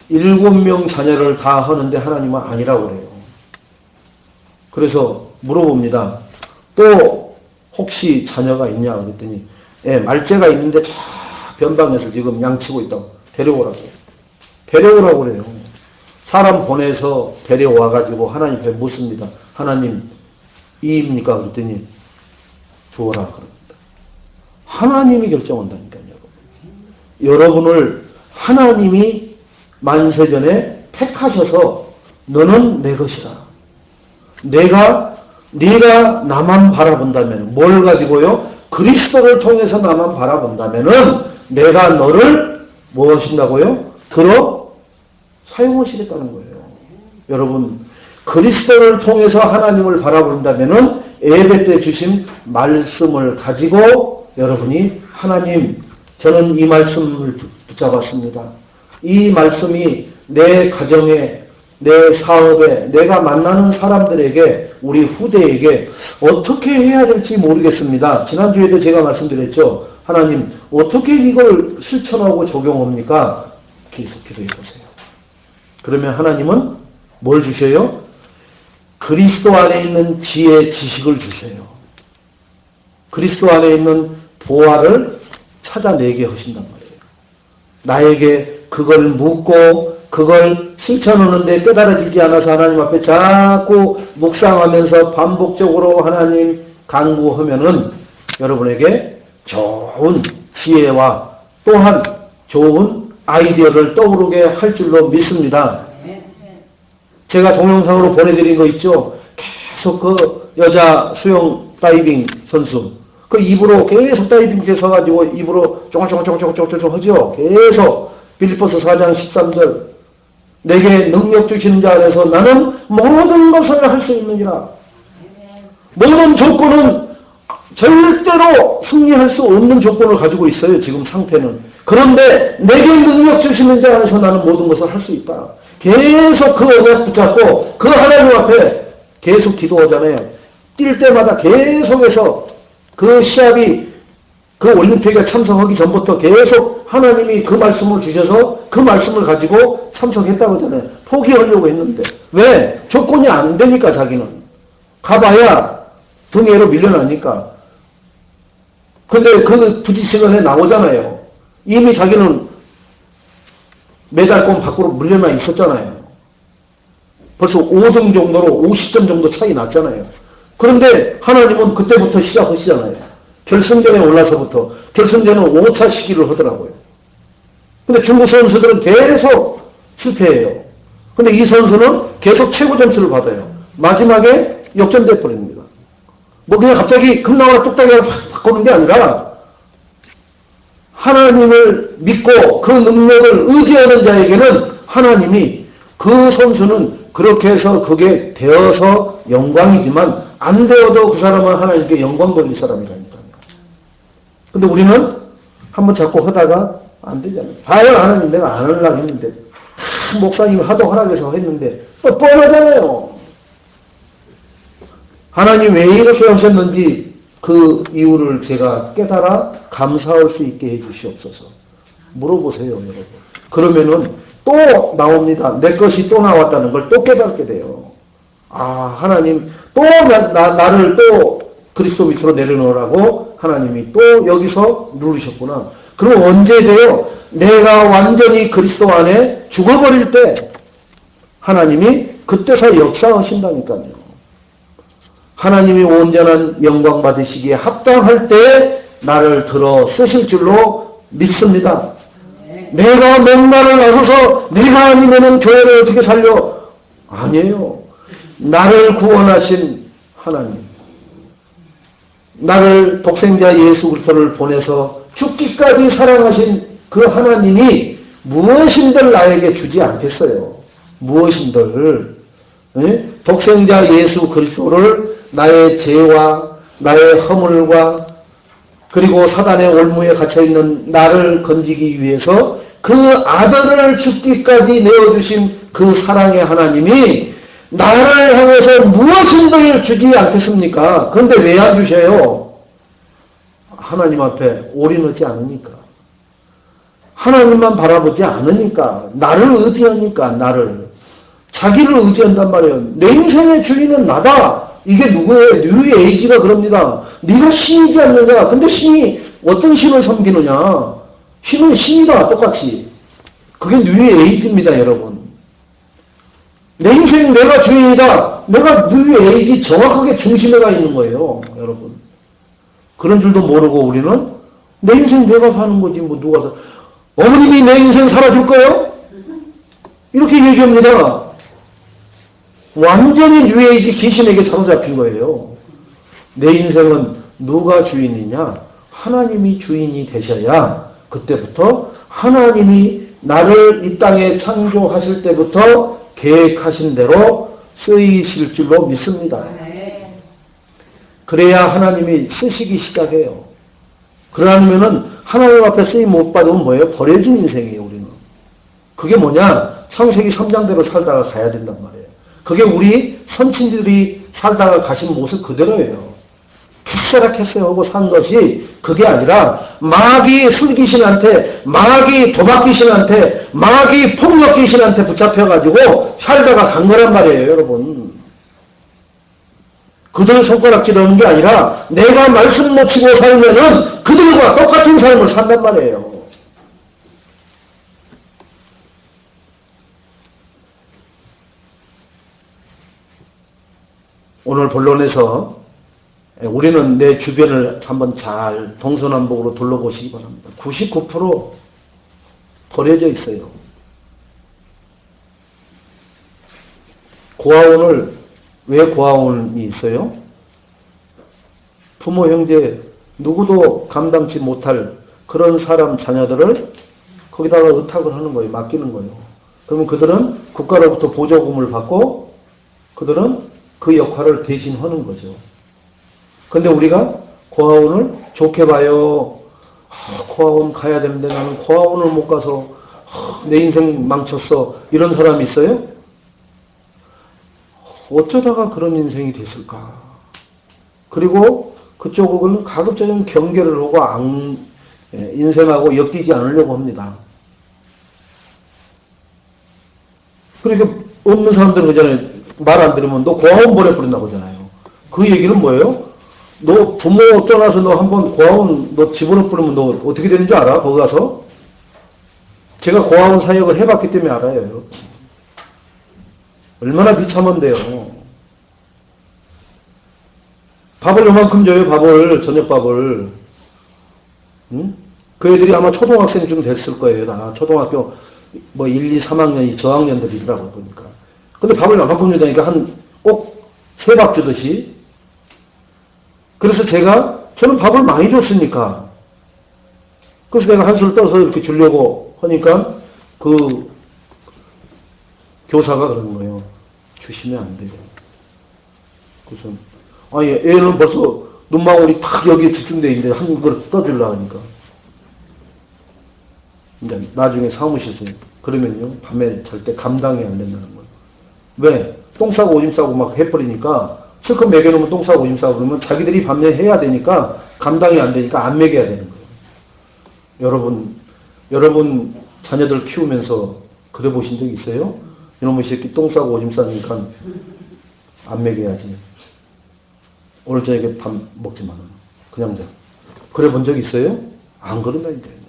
7명 자녀를 다 하는데 하나님은 아니라고 그래요. 그래서 물어봅니다. 또 혹시 자녀가 있냐 그랬더니 말째가 있는데 저 변방에서 지금 양치고 있다고 데려오라고 그래요. 사람 보내서 데려와가지고 하나님 앞에 묻습니다. 하나님 이입니까? 그랬더니 주어라 그럽니다. 하나님이 결정한다니까요. 여러분을 하나님이 만세전에 택하셔서 너는 내 것이라. 네가 나만 바라본다면 뭘 가지고요? 그리스도를 통해서 나만 바라본다면은 내가 너를 무엇인다고요? 사용하시겠다는 거예요. 여러분 그리스도를 통해서 하나님을 바라본다면은 예배 때 주신 말씀을 가지고 여러분이 하나님, 저는 이 말씀을 붙잡았습니다. 이 말씀이 내 가정에, 내 사업에, 내가 만나는 사람들에게, 우리 후대에게 어떻게 해야 될지 모르겠습니다. 지난주에도 제가 말씀드렸죠. 하나님, 어떻게 이걸 실천하고 적용합니까? 계속 기도해 보세요. 그러면 하나님은 뭘 주셔요? 그리스도 안에 있는 지혜, 지식을 주세요. 그리스도 안에 있는 보화를 찾아내게 하신단 말이에요. 나에게 그걸 묻고 그걸 실천하는데 깨달아지지 않아서 하나님 앞에 자꾸 묵상하면서 반복적으로 하나님 간구하면은 여러분에게 좋은 지혜와 또한 좋은 아이디어를 떠오르게 할 줄로 믿습니다. 제가 동영상으로 보내드린 거 있죠? 계속 그 여자 수영 다이빙 선수. 그 입으로 계속 다이빙기에 서가지고 입으로 쫑쫑쫑쫑쫑쫑 하죠? 계속 빌립보서 4장 13절. 내게 능력 주시는 자 안에서 나는 모든 것을 할 수 있느니라. 모든 조건은 절대로 승리할 수 없는 조건을 가지고 있어요. 지금 상태는. 그런데 내게 능력 주시는 자 안에서 나는 모든 것을 할 수 있다. 계속 그 언약 붙잡고 그 하나님 앞에 계속 기도하잖아요. 뛸 때마다 계속해서 그 시합이 그 올림픽에 참석하기 전부터 계속 하나님이 그 말씀을 주셔서 그 말씀을 가지고 참석했다고 하잖아요. 포기하려고 했는데. 왜? 조건이 안 되니까 자기는. 가봐야 등에로 밀려나니까. 근데 그 부딪히는 애 나오잖아요. 이미 자기는 메달권 밖으로 물려나 있었잖아요. 벌써 5등 정도로 50점 정도 차이 났잖아요. 그런데 하나님은 그때부터 시작하시잖아요. 결승전에 올라서부터. 결승전은 5차 시기를 하더라고요. 근데 중국 선수들은 계속 실패해요. 근데 이 선수는 계속 최고 점수를 받아요. 마지막에 역전돼 버립니다. 뭐 그냥 갑자기 금나와라 뚝딱이가 바꾸는 게 아니라 하나님을 믿고 그 능력을 의지하는 자에게는 하나님이 그 선수는 그렇게 해서 그게 되어서 영광이지만 안 되어도 그 사람은 하나님께 영광 돌릴 사람이라니까요. 근데 우리는 한번 자꾸 하다가 안 되잖아요. 봐요, 하나님 내가 안 하려고 했는데 목사님이 하도 허락해서 했는데 뻔하잖아요. 하나님 왜 이렇게 하셨는지 그 이유를 제가 깨달아 감사할 수 있게 해주시옵소서. 물어보세요, 여러분. 그러면은 또 나옵니다. 내 것이 또 나왔다는 걸 또 깨닫게 돼요. 아, 하나님 또 나를 또 그리스도 밑으로 내려놓으라고 하나님이 또 여기서 누르셨구나. 그럼 언제 돼요? 내가 완전히 그리스도 안에 죽어버릴 때 하나님이 그때서 역사하신다니까요. 하나님이 온전한 영광 받으시기에 합당할 때 나를 들어 쓰실 줄로 믿습니다. 내가 맨날을 나서서 내가 아니면은 교회를 어떻게 살려? 아니에요. 나를 구원하신 하나님. 나를 독생자 예수 그리스도를 보내서 죽기까지 사랑하신 그 하나님이 무엇인들 나에게 주지 않겠어요. 무엇인들. 독생자 예수 그리스도를 나의 죄와 나의 허물과 그리고 사단의 올무에 갇혀있는 나를 건지기 위해서 그 아들을 죽기까지 내어주신 그 사랑의 하나님이 나를 향해서 무엇인들 주지 않겠습니까? 그런데 왜 안 주셔요? 하나님 앞에 올인하지 않으니까. 하나님만 바라보지 않으니까. 나를 의지하니까. 나를. 자기를 의지한단 말이에요. 내 인생의 주인은 나다. 이게 누구예요? 뉴 에이지가 그럽니다. 네가 신이지 않느냐. 근데 신이 어떤 신을 섬기느냐. 신은 신이다. 똑같이. 그게 뉴 에이지입니다. 여러분. 내 인생 내가 주인이다. 내가 뉴 에이지 정확하게 중심에 가 있는 거예요. 여러분. 그런 줄도 모르고 우리는 내 인생 내가 사는 거지. 뭐 누가 사. 어머님이 내 인생 살아줄 거예요? 이렇게 얘기합니다. 완전히 뉴에이지 귀신에게 사로잡힌 거예요. 내 인생은 누가 주인이냐? 하나님이 주인이 되셔야 그때부터 하나님이 나를 이 땅에 창조하실 때부터 계획하신 대로 쓰이실 줄로 믿습니다. 그래야 하나님이 쓰시기 시작해요. 그러면은 하나님 앞에 쓰임 못 받으면 뭐예요? 버려진 인생이에요, 우리는. 그게 뭐냐? 창세기 3장대로 살다가 가야 된단 말이에요. 그게 우리 선친들이 살다가 가신 모습 그대로예요. 풋사락했어요 하고 산 것이 그게 아니라 마귀 술귀신한테, 마귀 도박귀신한테, 마귀 폭력귀신한테 붙잡혀가지고 살다가 간 거란 말이에요, 여러분. 그들 손가락질 하는 게 아니라 내가 말씀 놓치고 살면은 그들과 똑같은 삶을 산단 말이에요. 오늘 본론에서 우리는 내 주변을 한번 잘 동서남북으로 둘러보시기 바랍니다. 99% 버려져 있어요. 고아원을 왜 고아원이 있어요? 부모, 형제 누구도 감당치 못할 그런 사람 자녀들을 거기다가 의탁을 하는 거예요. 맡기는 거예요. 그러면 그들은 국가로부터 보조금을 받고 그들은 그 역할을 대신 하는 거죠. 근데 우리가 고아원을 좋게 봐요. 고아원 가야 되는데 나는 고아원을 못 가서 내 인생 망쳤어. 이런 사람이 있어요? 어쩌다가 그런 인생이 됐을까? 그리고 그쪽은 가급적인 경계를 하고 인생하고 엮이지 않으려고 합니다. 그러니까 없는 사람들은 그잖아요. 말 안 들으면 너 고아원 보내버린다고 하잖아요. 그 얘기는 뭐예요? 너 부모 떠나서 너 한번 고아원 너 집어넣어버리면 너 어떻게 되는 줄 알아? 거기 가서? 제가 고아원 사역을 해봤기 때문에 알아요. 얼마나 비참한데요. 밥을 요만큼 줘요, 밥을. 저녁밥을. 응? 그 애들이 아마 초등학생쯤 됐을 거예요. 다 초등학교 뭐 1, 2, 3학년이 저학년들이더라고 보니까. 근데 밥을 요만큼 주다니까 꼭 세 밥 주듯이. 그래서 저는 밥을 많이 줬으니까. 그래서 내가 한술 떠서 이렇게 주려고 하니까 그 교사가 그러는 거예요. 주시면 안 돼요. 그래서 얘는 벌써 눈망울이 탁 여기에 집중되어 있는데 한 그릇 떠주려고 하니까. 이제 나중에 사무실에서 그러면요. 밤에 잘 때 감당이 안 된다는 거예요. 왜? 똥 싸고 오줌 싸고 막 해버리니까 실컷 먹여놓으면 똥 싸고 오줌 싸고 그러면 자기들이 밤에 해야 되니까 감당이 안 되니까 안 먹여야 되는 거예요. 여러분 자녀들 키우면서 그래 보신 적 있어요? 이놈의 새끼 똥 싸고 오줌 싸니까 안 먹여야지. 오늘 저녁에 밥 먹지 마. 그냥 자. 그래 본 적 있어요? 안 그런다니까요.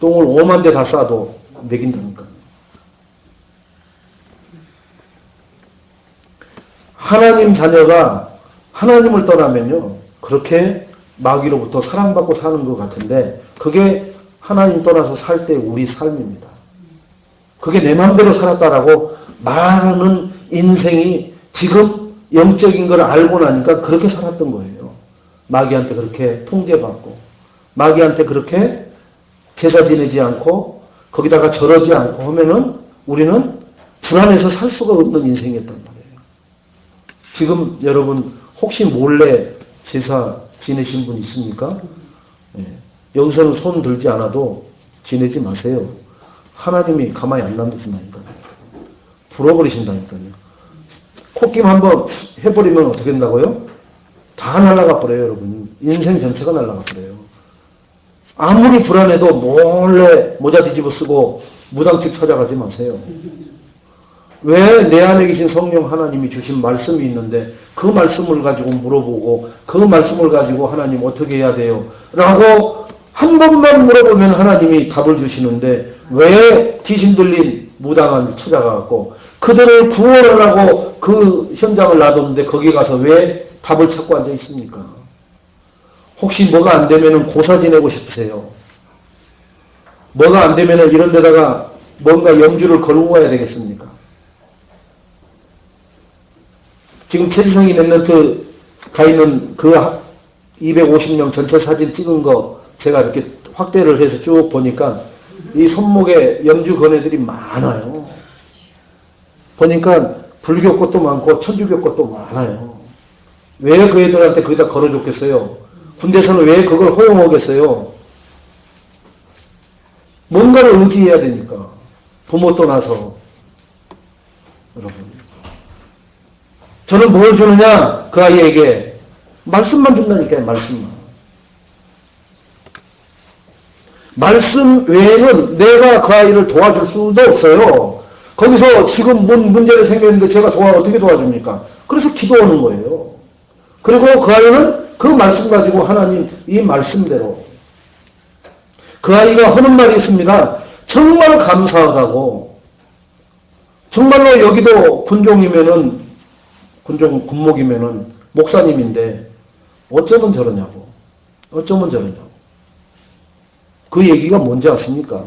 똥을 5만 대 다 싸도 먹인다니까. 하나님 자녀가 하나님을 떠나면요. 그렇게 마귀로부터 사랑받고 사는 것 같은데 그게 하나님 떠나서 살 때 우리 삶입니다. 그게 내 마음대로 살았다라고 말하는 인생이 지금 영적인 걸 알고 나니까 그렇게 살았던 거예요. 마귀한테 그렇게 통제받고 마귀한테 그렇게 제사 지내지 않고 거기다가 절하지 않고 하면은 우리는 불안해서 살 수가 없는 인생이었단 말이에요. 지금 여러분 혹시 몰래 제사 지내신 분 있습니까? 네. 여기서는 손 들지 않아도 지내지 마세요. 하나님이 가만히 안 놔두신다니까요. 불어버리신다니까요. 콧김 한번 해버리면 어떻게 된다고요? 다 날아가 버려요, 여러분. 인생 전체가 날아가 버려요. 아무리 불안해도 몰래 모자 뒤집어 쓰고 무당집 찾아가지 마세요. 왜 내 안에 계신 성령 하나님이 주신 말씀이 있는데 그 말씀을 가지고 물어보고 그 말씀을 가지고 하나님 어떻게 해야 돼요? 라고 한 번만 물어보면 하나님이 답을 주시는데 왜 귀신 들린 무당을 찾아가고 그들을 구원하라고 그 현장을 놔뒀는데 거기 가서 왜 답을 찾고 앉아 있습니까? 혹시 뭐가 안 되면은 고사 지내고 싶으세요? 뭐가 안 되면은 이런 데다가 뭔가 염주를 걸고 가야 되겠습니까? 지금 최지성이 랩런트 가 있는 그 250명 전체 사진 찍은 거 제가 이렇게 확대를 해서 쭉 보니까 이 손목에 염주 건애들이 많아요. 보니까 불교 것도 많고 천주교 것도 많아요. 왜 그 애들한테 거기다 걸어줬겠어요? 군대에서는 왜 그걸 허용하겠어요? 뭔가를 의지해야 되니까. 부모 떠나서. 여러분. 저는 뭘 주느냐? 그 아이에게. 말씀만 준다니까요, 말씀만. 말씀 외에는 내가 그 아이를 도와줄 수도 없어요. 거기서 지금 뭔 문제를 생겼는데 제가 어떻게 도와줍니까? 그래서 기도하는 거예요. 그리고 그 아이는 그 말씀 가지고 하나님 이 말씀대로 그 아이가 하는 말이 있습니다. 정말 감사하다고. 정말로 여기도 군목이면은 목사님인데 어쩌면 저러냐고. 어쩌면 저러냐고. 그 얘기가 뭔지 아십니까?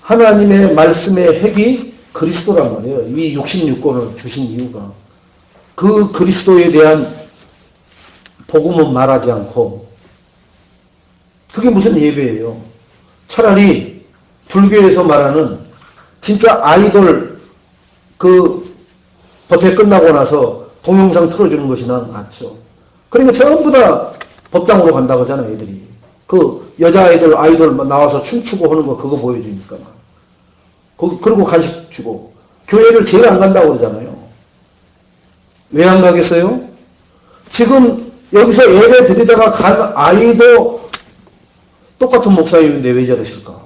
하나님의 말씀의 핵이 그리스도란 말이에요. 이 66권을 주신 이유가. 그 그리스도에 대한 복음은 말하지 않고 그게 무슨 예배예요. 차라리 불교에서 말하는 진짜 아이돌 그 법회 끝나고 나서 동영상 틀어주는 것이 낫죠. 그러니까 전부 다 법당으로 간다고 하잖아요. 애들이. 그 여자 아이돌 나와서 춤추고 하는 거 그거 보여주니까. 그리고 간식 주고. 교회를 제일 안 간다고 그러잖아요. 왜 안 가겠어요? 지금 여기서 예배 드리다가 간 아이도 똑같은 목사님인데 왜 저러실까?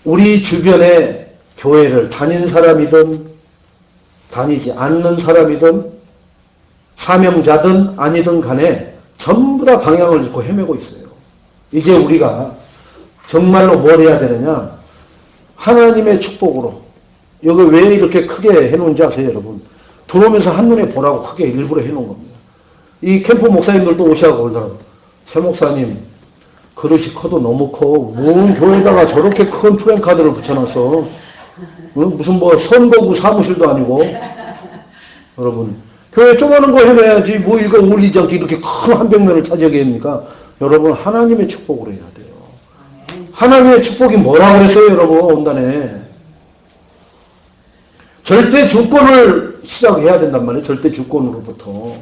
우리 주변에 교회를 다닌 사람이든 다니지 않는 사람이든 사명자든 아니든 간에 전부 다 방향을 잃고 헤매고 있어요. 이제 우리가 정말로 뭘 해야 되느냐? 하나님의 축복으로. 여기 왜 이렇게 크게 해놓은지 아세요, 여러분? 들어오면서 한눈에 보라고 크게 일부러 해놓은 겁니다. 이 캠프 목사님들도 오시라고 그러더라고요. 새 목사님, 그릇이 커도 너무 커. 뭔 교회에다가 저렇게 큰 프랭카드를 붙여놨어. 무슨 뭐 선거구 사무실도 아니고. 여러분, 교회 조그마한 거 해놔야지 뭐 이거 어울리지 않게 이렇게 큰 한 벽면을 차지하게 합니까? 여러분, 하나님의 축복으로 해야 돼요. 하나님의 축복이 뭐라고 그랬어요, 여러분, 온단에. 절대 주권을 시작해야 된단 말이에요. 절대 주권으로부터.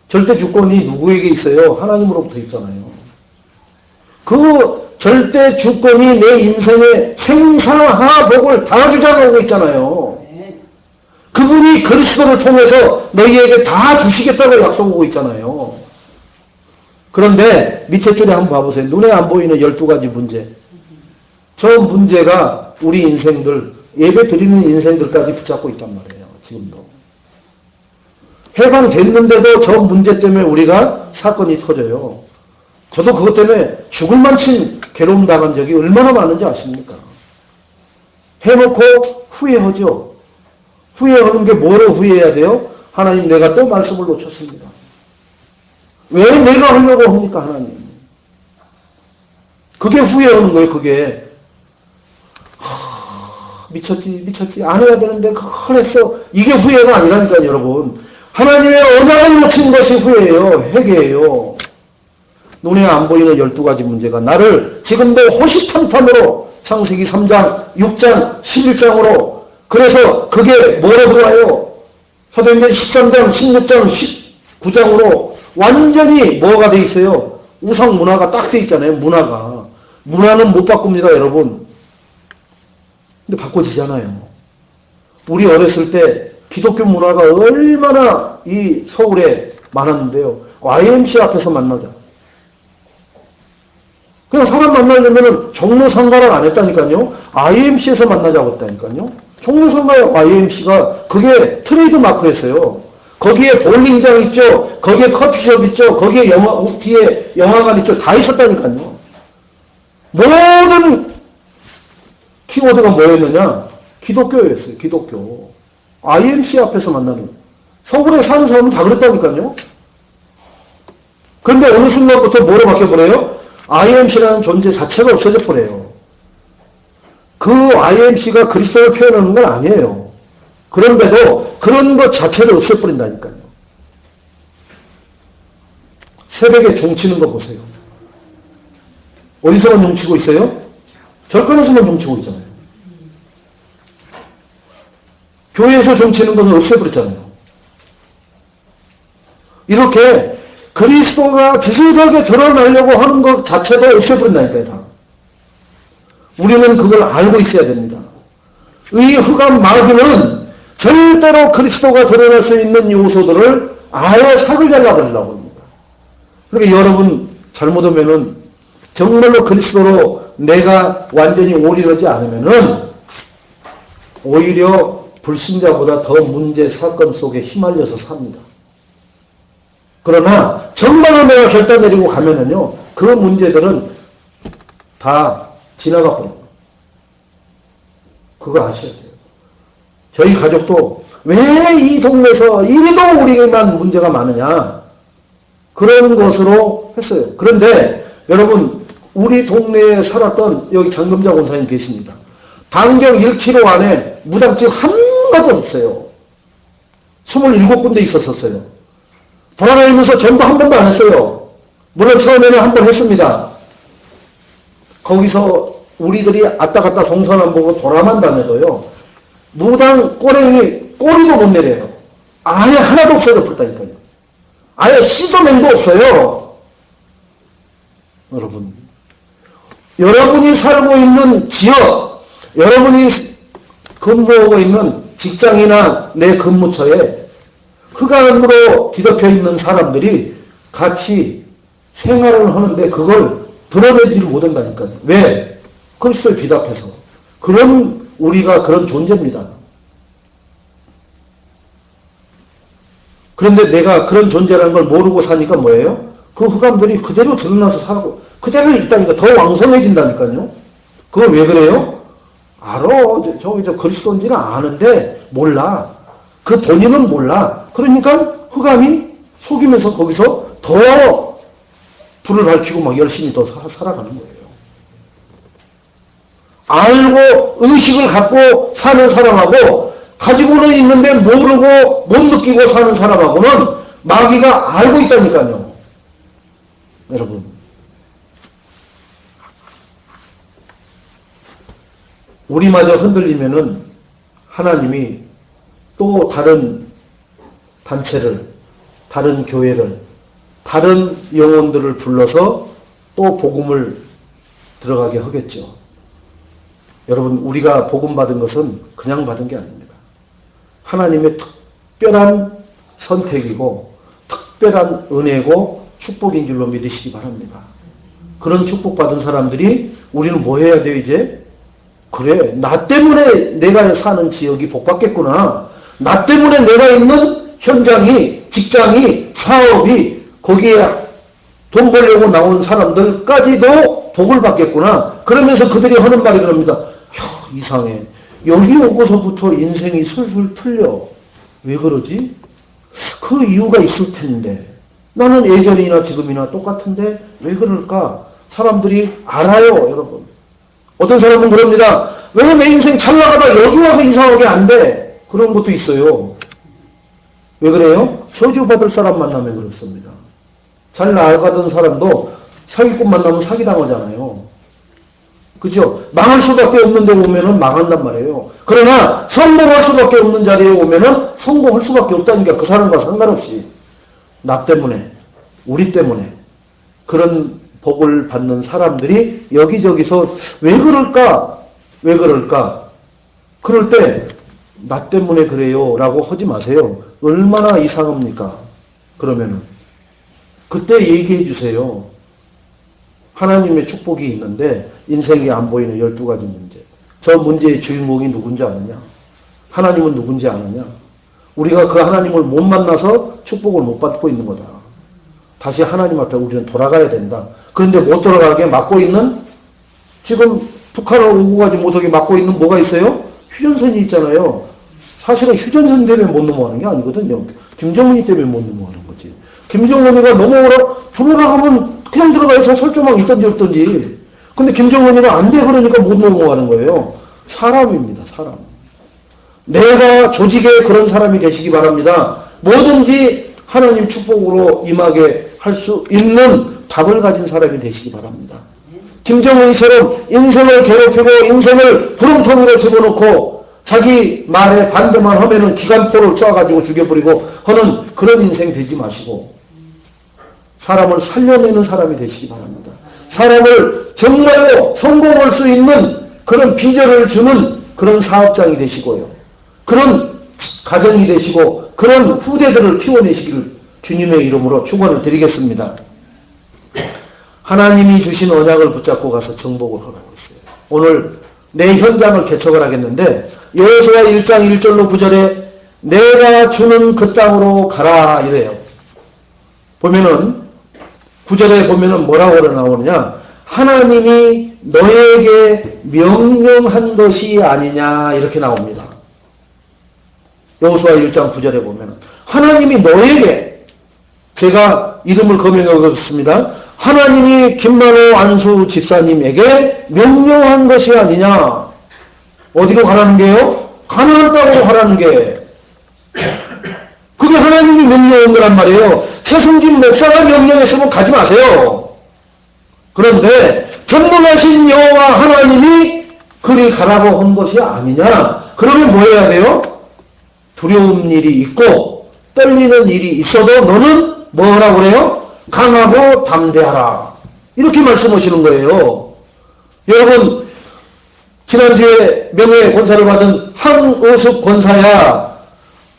절대 주권이 누구에게 있어요? 하나님으로부터 있잖아요. 그 절대 주권이 내 인생의 생사하복을 다 주장하고 있잖아요. 그분이 그리스도를 통해서 너희에게 다 주시겠다고 약속하고 있잖아요. 그런데 밑에 줄에 한번 봐보세요. 눈에 안 보이는 12가지 문제. 저 문제가 우리 인생들, 예배 드리는 인생들까지 붙잡고 있단 말이에요. 지금도. 해방됐는데도 저 문제 때문에 우리가 사건이 터져요. 저도 그것 때문에 죽을 만큼 괴로움 당한 적이 얼마나 많은지 아십니까? 해놓고 후회하죠. 후회하는 게 뭐로 후회해야 돼요? 하나님, 내가 또 말씀을 놓쳤습니다. 왜 내가 하려고 합니까, 하나님? 그게 후회하는 거예요, 그게. 미쳤지. 안 해야 되는데 그걸 했어. 이게 후회가 아니라니까요, 여러분. 하나님의 언약을 놓친 것이 후회예요. 회개예요. 눈에 안 보이는 12가지 문제가 나를 지금도 호시탐탐으로 창세기 3장, 6장, 11장으로 그래서 그게 뭐라고 나와요? 사도행전 13장, 16장, 19장으로 완전히 뭐가 돼 있어요? 우상 문화가 딱 돼 있잖아요. 문화가. 문화는 못 바꿉니다, 여러분. 근데 바꿔지잖아요. 우리 어렸을 때 기독교 문화가 얼마나 이 서울에 많았는데요. YMC 앞에서 만나자. 그냥 사람 만나려면 종로 상가를 안 했다니까요. IMC에서 만나자고 했다니까요. 종로 상가의 YMC가 그게 트레이드 마크였어요. 거기에 볼링장 있죠. 거기에 커피숍 있죠. 거기에 뒤에 영화관 있죠. 다 있었다니까요. 모든 키워드가 뭐였느냐? 기독교였어요. 기독교. IMC 앞에서 만나는. 서울에 사는 사람은 다 그랬다니까요. 그런데 어느 순간부터 뭐로 바뀌어버려요? IMC라는 존재 자체가 없어져 버려요. 그 IMC가 그리스도를 표현하는 건 아니에요. 그런데도 그런 것 자체를 없애버린다니까요. 새벽에 종치는 거 보세요. 어디서만 종치고 있어요? 절간에서만 정치고 있잖아요. 교회에서 정치는 것은 없애버렸잖아요. 이렇게 그리스도가 비슷하게 드러나려고 하는 것 자체도 없애버린다니까요, 다. 우리는 그걸 알고 있어야 됩니다. 이 흑암 마귀는 절대로 그리스도가 드러날 수 있는 요소들을 아예 삭을 잘라버리려고 합니다. 그러니까 여러분 잘못하면은 정말로 그리스도로 내가 완전히 올인하지 않으면은 오히려 불신자보다 더 문제 사건 속에 휘말려서 삽니다. 그러나 정말로 내가 결단 내리고 가면은요, 그 문제들은 다 지나가 버립니다. 그거 아셔야 돼요. 저희 가족도 왜 이 동네에서 이리도 우리만 문제가 많으냐, 그런 것으로 했어요. 그런데 여러분, 우리 동네에 살았던 여기 장금자 권사님 계십니다. 반경 1km 안에 무당집 한 가도 없어요. 27군데 있었었어요. 돌아다니면서 전부 한 번도 안 했어요. 물론 처음에는 한 번 했습니다. 거기서 우리들이 왔다 갔다 동선 안 보고 돌아만 다녀도요, 무당 꼬랭이 꼬리도 못 내려요. 아예 하나도 없어요. 버렸다니까요. 아예 씨도 맹도 없어요. 여러분이 살고 있는 지역, 여러분이 근무하고 있는 직장이나 내 근무처에 흑암으로 뒤덮여 있는 사람들이 같이 생활을 하는데 그걸 드러내지를 못한다니까요. 왜? 그리스도에 비답해서. 그런 우리가 그런 존재입니다. 그런데 내가 그런 존재라는 걸 모르고 사니까 뭐예요? 그 흑암들이 그대로 드러나서 살고 그대로 있다니까 더 왕성해진다니까요. 그걸 왜 그래요? 알아. 저 그리스도인지는 아는데 몰라. 그 본인은 몰라. 그러니까 흑암이 속이면서 거기서 더 불을 밝히고 막 열심히 더 살아가는 거예요. 알고 의식을 갖고 사는 사람하고 가지고는 있는데 모르고 못 느끼고 사는 사람하고는 마귀가 알고 있다니까요. 여러분, 우리마저 흔들리면은 하나님이 또 다른 단체를, 다른 교회를, 다른 영혼들을 불러서 또 복음을 들어가게 하겠죠. 여러분, 우리가 복음 받은 것은 그냥 받은 게 아닙니다. 하나님의 특별한 선택이고 특별한 은혜고 축복인 줄로 믿으시기 바랍니다. 그런 축복받은 사람들이 우리는 뭐 해야 돼요, 이제? 그래, 나 때문에 내가 사는 지역이 복받겠구나. 나 때문에 내가 있는 현장이, 직장이, 사업이, 거기에 돈 벌려고 나온 사람들까지도 복을 받겠구나. 그러면서 그들이 하는 말이 그럽니다. 이상해. 여기 오고서부터 인생이 술술 풀려. 왜 그러지? 그 이유가 있을 텐데. 나는 예전이나 지금이나 똑같은데 왜 그럴까? 사람들이 알아요, 여러분. 어떤 사람은 그럽니다. 왜 내 인생 잘 나가다 여기 와서 이상하게 안 돼? 그런 것도 있어요. 왜 그래요? 저주받을 사람 만나면 그렇습니다. 잘 나가던 사람도 사기꾼 만나면 사기당하잖아요. 그죠? 망할 수밖에 없는 데 오면은 망한단 말이에요. 그러나 성공할 수밖에 없는 자리에 오면은 성공할 수밖에 없다니까, 그 사람과 상관없이. 나 때문에, 우리 때문에 그런 복을 받는 사람들이 여기저기서 왜 그럴까? 왜 그럴까? 그럴 때 나 때문에 그래요 라고 하지 마세요. 얼마나 이상합니까? 그러면은 그때 얘기해 주세요. 하나님의 축복이 있는데 인생이 안 보이는 12가지 문제. 저 문제의 주인공이 누군지 아느냐? 하나님은 누군지 아느냐? 우리가 그 하나님을 못 만나서 축복을 못 받고 있는 거다. 다시 하나님 앞에 우리는 돌아가야 된다. 그런데 못 돌아가게 막고 있는, 지금 북한을 오고 가지 못하게 막고 있는 뭐가 있어요? 휴전선이 있잖아요. 사실은 휴전선 때문에 못 넘어가는 게 아니거든요. 김정은이 때문에 못 넘어가는 거지. 김정은이가 넘어오라, 들어가면 그냥 들어가서 설조망 있던지 없던지. 근데 김정은이는 안 돼 그러니까 못 넘어가는 거예요. 사람입니다, 사람. 내가 조직에 그런 사람이 되시기 바랍니다. 뭐든지 하나님 축복으로 임하게 할 수 있는 답을 가진 사람이 되시기 바랍니다. 김정은이처럼 인생을 괴롭히고 인생을 부름통으로 집어넣고 자기 말에 반대만 하면은 기관포를 쏴가지고 죽여버리고 하는 그런 인생 되지 마시고 사람을 살려내는 사람이 되시기 바랍니다. 사람을 정말로 성공할 수 있는 그런 비전을 주는 그런 사업장이 되시고요. 그런 가정이 되시고 그런 후대들을 키워내시기를 주님의 이름으로 축원을 드리겠습니다. 하나님이 주신 언약을 붙잡고 가서 정복을 하라고 했어요. 오늘 내 현장을 개척을 하겠는데 여호수아 1장 1절로 9절에 내가 주는 그 땅으로 가라 이래요. 보면은 9절에 보면은 뭐라고 나오느냐, 하나님이 너에게 명령한 것이 아니냐 이렇게 나옵니다. 여호수아 1장 9절에 보면은 하나님이 너에게, 제가 이름을 거명하겠습니다. 하나님이 김만호 안수 집사님에게 명령한 것이 아니냐. 어디로 가라는 게요? 가나안 땅으로 가라는 게. 그게 하나님이 명령한 거란 말이에요. 최승진 목사가 명령했으면 가지 마세요. 그런데 전능하신 여호와 하나님이 그리 가라고 한 것이 아니냐. 그러면 뭐 해야 돼요? 두려운 일이 있고 떨리는 일이 있어도 너는 뭐라고 그래요? 강하고 담대하라. 이렇게 말씀하시는 거예요. 여러분, 지난주에 명예 권사를 받은 한오숙 권사야,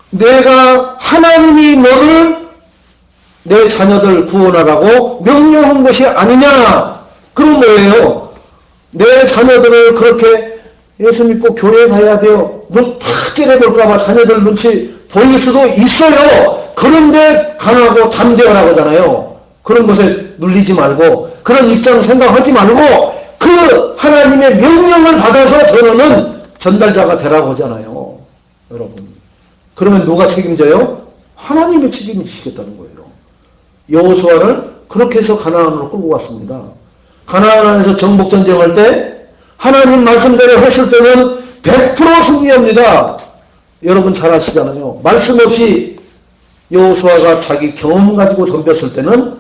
내가 하나님이 너를 내 자녀들 구원하라고 명령한 것이 아니냐. 그런 거예요. 내 자녀들을 그렇게 예수 믿고 교회에 가야 돼요. 눈 탁 째려볼까봐 자녀들 눈치 보일 수도 있어요. 그런데 강하고 담대하라고 하잖아요. 그런 것에 눌리지 말고 그런 입장 생각하지 말고 그 하나님의 명령을 받아서 전하는 전달자가 되라고 하잖아요. 여러분. 그러면 누가 책임져요? 하나님이 책임지시겠다는 거예요. 여호수아를 그렇게 해서 가나안으로 끌고 갔습니다. 가나안에서 정복전쟁할 때 하나님 말씀대로 했을 때는 100% 승리합니다. 여러분 잘 아시잖아요. 말씀 없이 여호수아가 자기 경험 가지고 덤볐을 때는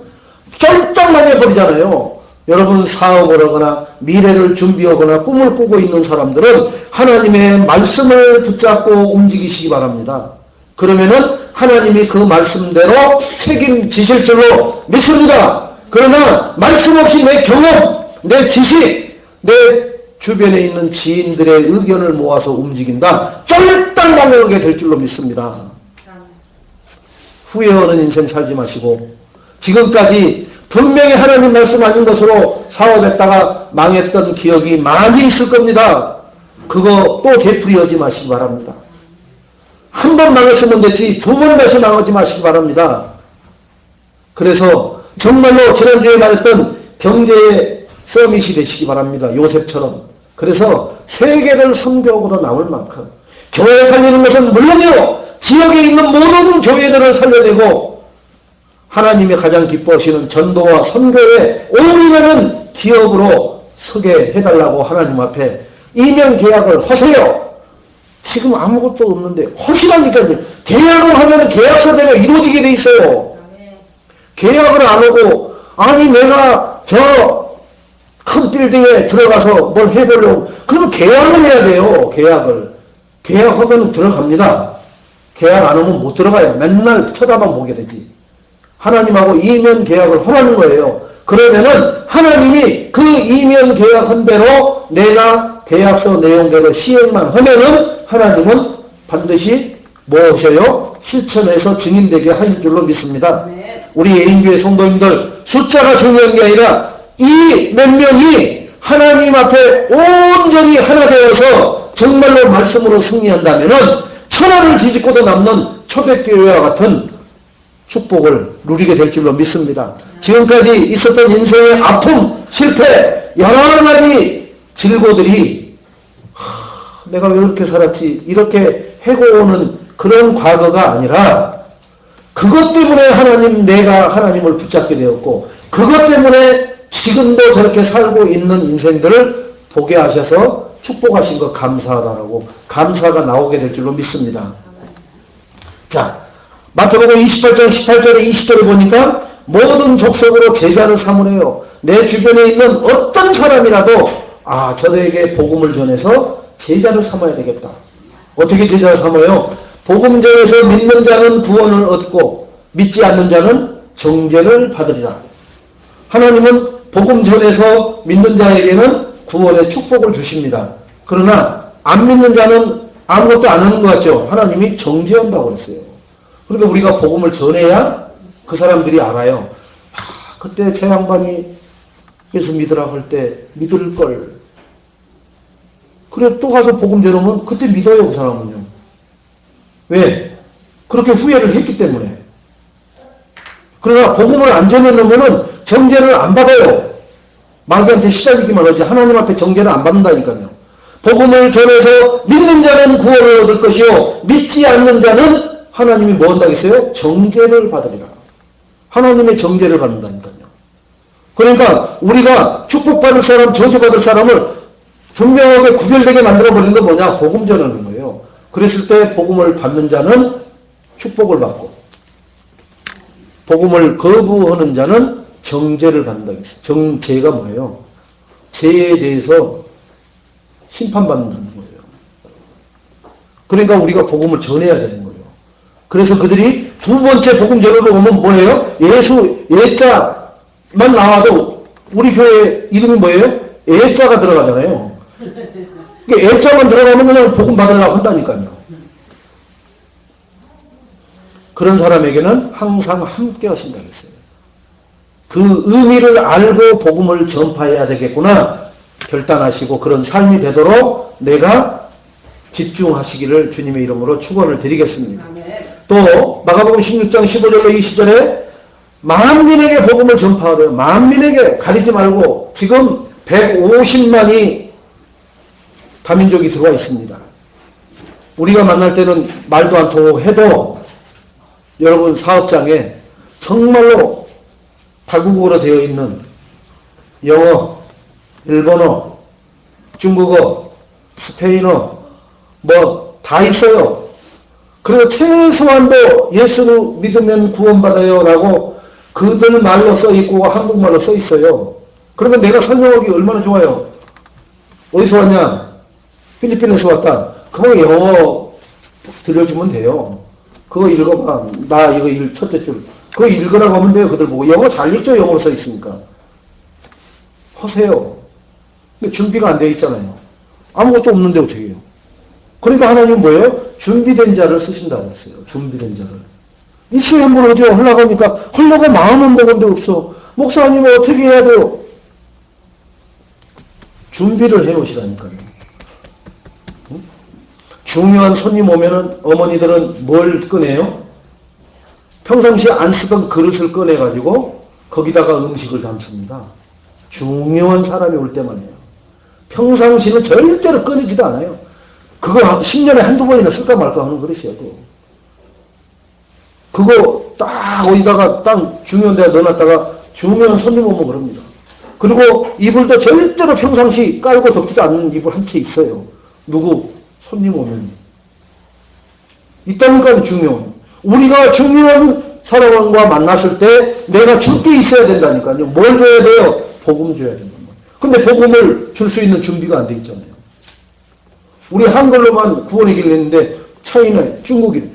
쫄딱 버리잖아요. 여러분 사업을 하거나 미래를 준비하거나 꿈을 꾸고 있는 사람들은 하나님의 말씀을 붙잡고 움직이시기 바랍니다. 그러면은 하나님이 그 말씀대로 책임지실 줄로 믿습니다. 그러나 말씀 없이 내 경험, 내 지식, 내 주변에 있는 지인들의 의견을 모아서 움직인다. 쫄딱 망하게 될 줄로 믿습니다. 후회하는 인생 살지 마시고 지금까지 분명히 하나님 말씀 아닌 것으로 사업했다가 망했던 기억이 많이 있을 겁니다. 그거 또 되풀이하지 마시기 바랍니다. 한 번 망했으면 됐지 두 번 다시 망하지 마시기 바랍니다. 그래서 정말로 지난주에 말했던 경제의 서밋이 되시기 바랍니다. 요셉처럼. 그래서 세계를 선교하고도 남을 만큼 교회 살리는 것은 물론이요, 지역에 있는 모든 교회들을 살려내고 하나님이 가장 기뻐하시는 전도와 선교에 올인하는 기업으로 서게 해달라고 하나님 앞에 이면 계약을 하세요. 지금 아무것도 없는데 하시라니까요. 계약을 하면 계약서대로 이루어지게 돼 있어요. 계약을 안 하고 아니 내가 저 큰 빌딩에 들어가서 뭘 해보려고 그러면 계약을 해야 돼요. 계약하면 들어갑니다. 계약 안 하면 못 들어가요. 맨날 쳐다만 보게 되지. 하나님하고 이면 계약을 하라는 거예요. 그러면은 하나님이 그 이면 계약한 대로 내가 계약서 내용대로 시행만 하면은 하나님은 반드시 뭐 하셔요? 실천해서 증인되게 하실 줄로 믿습니다. 우리 예인교회 성도님들 숫자가 중요한 게 아니라 이 몇 명이 하나님 앞에 온전히 하나 되어서 정말로 말씀으로 승리한다면은 천하를 뒤집고도 남는 초백교회와 같은 축복을 누리게 될 줄로 믿습니다. 지금까지 있었던 인생의 아픔, 실패, 여러 가지 질고들이 내가 왜 이렇게 살았지 이렇게 해고오는 그런 과거가 아니라 그것 때문에 내가 하나님을 붙잡게 되었고 그것 때문에 지금도 저렇게 살고 있는 인생들을 보게 하셔서 축복하신 것 감사하다라고 감사가 나오게 될 줄로 믿습니다. 자, 마태복음 28장 18절에 20절을 보니까 모든 족속으로 제자를 삼으래요. 내 주변에 있는 어떤 사람이라도 저에게 복음을 전해서 제자를 삼아야 되겠다. 어떻게 제자를 삼아요? 복음 전에서 믿는 자는 구원을 얻고 믿지 않는 자는 정죄를 받으리라. 하나님은 복음 전에서 믿는 자에게는 구원의 축복을 주십니다. 그러나 안 믿는 자는 아무것도 안 하는 것 같죠. 하나님이 정죄한다고 그랬어요. 그러니까 우리가 복음을 전해야 그 사람들이 알아요. 그때 저 양반이 예수 믿으라고 할 때 믿을 걸. 그래 또 가서 복음 전하면 그때 믿어요, 그 사람은요. 왜? 그렇게 후회를 했기 때문에. 그러나 복음을 안 전해놓으면 정죄를 안 받아요. 마귀한테 시달리기만 하지 하나님 앞에 정죄를 안 받는다니까요. 복음을 전해서 믿는 자는 구원을 얻을 것이요 믿지 않는 자는 하나님이 뭐 한다고 했어요? 정죄를 받으리라. 하나님의 정죄를 받는다니까요. 그러니까 우리가 축복받을 사람, 저주받을 사람을 분명하게 구별되게 만들어버리는 건 뭐냐? 복음 전하는 거예요. 그랬을 때 복음을 받는 자는 축복을 받고 복음을 거부하는 자는 정죄를 받는다고 했어요. 정죄가 뭐예요? 죄에 대해서 심판받는다는 거예요. 그러니까 우리가 복음을 전해야 되는 거예요. 그래서 그들이 두 번째 복음 전으로 오면 뭐예요? 예수, 예자만 나와도 우리 교회 이름이 뭐예요? 예자가 들어가잖아요. 그러니까 예자만 들어가면 그냥 복음 받으려고 한다니까요. 그런 사람에게는 항상 함께 하신다고 했어요. 그 의미를 알고 복음을 전파해야 되겠구나 결단하시고 그런 삶이 되도록 내가 집중하시기를 주님의 이름으로 축원을 드리겠습니다. 또 마가복음 16장 15절로 20절에 만민에게 복음을 전파하래요. 만민에게 가리지 말고 지금 150만이 다민족이 들어와 있습니다. 우리가 만날 때는 말도 안 통하고 해도 여러분 사업장에 정말로 다국어로 되어 있는 영어, 일본어, 중국어, 스페인어 뭐 다 있어요. 그리고 최소한도 예수를 믿으면 구원받아요 라고 그들 말로 써 있고 한국말로 써 있어요. 그러면 내가 설명하기 얼마나 좋아요. 어디서 왔냐? 필리핀에서 왔다. 그거 영어 들려주면 돼요. 그거 읽어봐. 나 이거 첫째 줄. 그거 읽으라고 하면 돼요. 그들 보고. 영어 잘 읽죠. 영어로 써 있으니까. 하세요. 근데 준비가 안 돼 있잖아요. 아무것도 없는데 어떻게 해요? 그러니까 하나님은 뭐예요? 준비된 자를 쓰신다고 했어요. 준비된 자를. 이 시험을 어디에 흘러가니까 흘러가 마음은 먹은데 없어. 목사님은 어떻게 해야 돼요? 준비를 해놓으시라니까요. 응? 중요한 손님 오면은 어머니들은 뭘 꺼내요? 평상시에 안 쓰던 그릇을 꺼내가지고 거기다가 음식을 담습니다. 중요한 사람이 올 때만 해요. 평상시는 절대로 꺼내지도 않아요. 그거 10년에 한두 번이나 쓸까 말까 하는 그릇이에요. 그거 딱 어디다가 딱 중요한 데다 넣어놨다가 중요한 손님 오면 그럽니다. 그리고 이불도 절대로 평상시 깔고 덮지도 않는 이불 한 채 있어요. 누구 손님 오면. 있다니까 중요한. 우리가 중요한 사람과 만났을 때 내가 줄 게 있어야 된다니까요. 뭘 줘야 돼요? 복음 줘야 된단 말이에요. 근데 복음을 줄 수 있는 준비가 안 돼 있잖아요. 우리 한글로만 구원의 길을 했는데 차이는 중국인.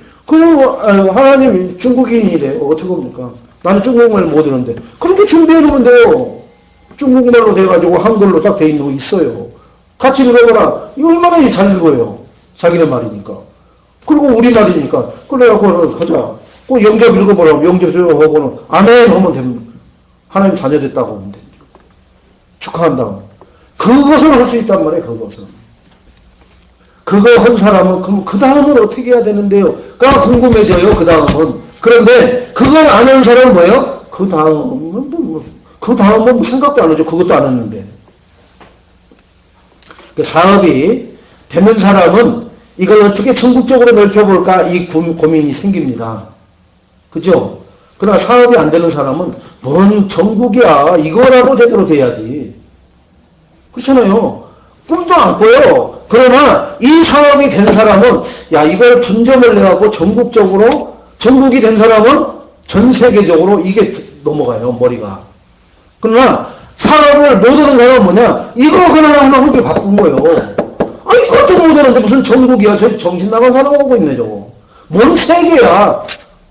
하나님 중국인이래요. 어떻게 합니까? 나는 중국말 못 하는데. 그렇게 준비해놓으면 돼요. 중국말로 돼가지고 한글로 딱 돼 있는 거 있어요. 같이 읽어보라. 이거 얼마나 잘 읽어요. 자기네 말이니까. 그리고 우리 말이니까. 그래갖고 가자. 꼭 영접 읽어보라. 영접 하고는 아멘 하면 됩니다. 하나님 자녀 됐다고 하면 되죠. 축하한다고. 그것을 할 수 있단 말이에요. 그것을. 그거 한 사람은 그럼 그 다음은 어떻게 해야 되는데요? 가 궁금해져요. 그 다음은. 그런데 그걸 안 하는 사람은 뭐예요? 그 다음은 생각도 안 하죠. 그것도 안 했는데. 그 사업이 되는 사람은 이걸 어떻게 전국적으로 넓혀볼까 이 고민이 생깁니다. 그죠? 그러나 사업이 안 되는 사람은 뭔 전국이야. 이거라도 제대로 돼야지. 그렇잖아요. 꿈도 안 꿔요. 그러나 이 사업이 된 사람은 야 이걸 분점을 내갖고 전국적으로 전국이 된 사람은 전 세계적으로 이게 넘어가요, 머리가. 그러나 사업을 못하는 사람은 뭐냐? 이거 하나 그렇게 바쁜 거예요. 아니, 이것도 못하는데 무슨 전국이야. 저 정신 나간 사람 오고 있네, 저거. 뭔 세계야.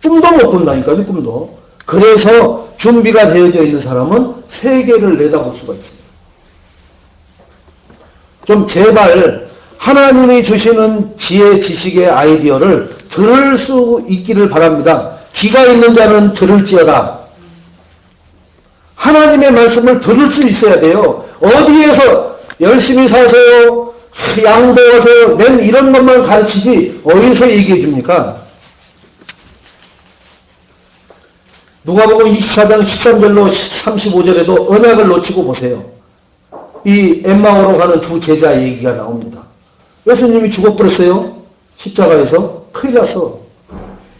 꿈도 못 꾼다니까요, 꿈도. 그래서 준비가 되어져 있는 사람은 세계를 내다볼 수가 있습니다. 좀 제발 하나님이 주시는 지혜, 지식의 아이디어를 들을 수 있기를 바랍니다. 귀가 있는 자는 들을지어다. 하나님의 말씀을 들을 수 있어야 돼요. 어디에서 열심히 사세요, 양보하세요, 맨 이런 것만 가르치지 어디서 얘기해 줍니까? 누가복음 24장 13절로 35절에도 언약을 놓치고 보세요. 이 엠마오로 가는 두 제자 얘기가 나옵니다. 예수님이 죽어버렸어요. 십자가에서. 큰일 났어.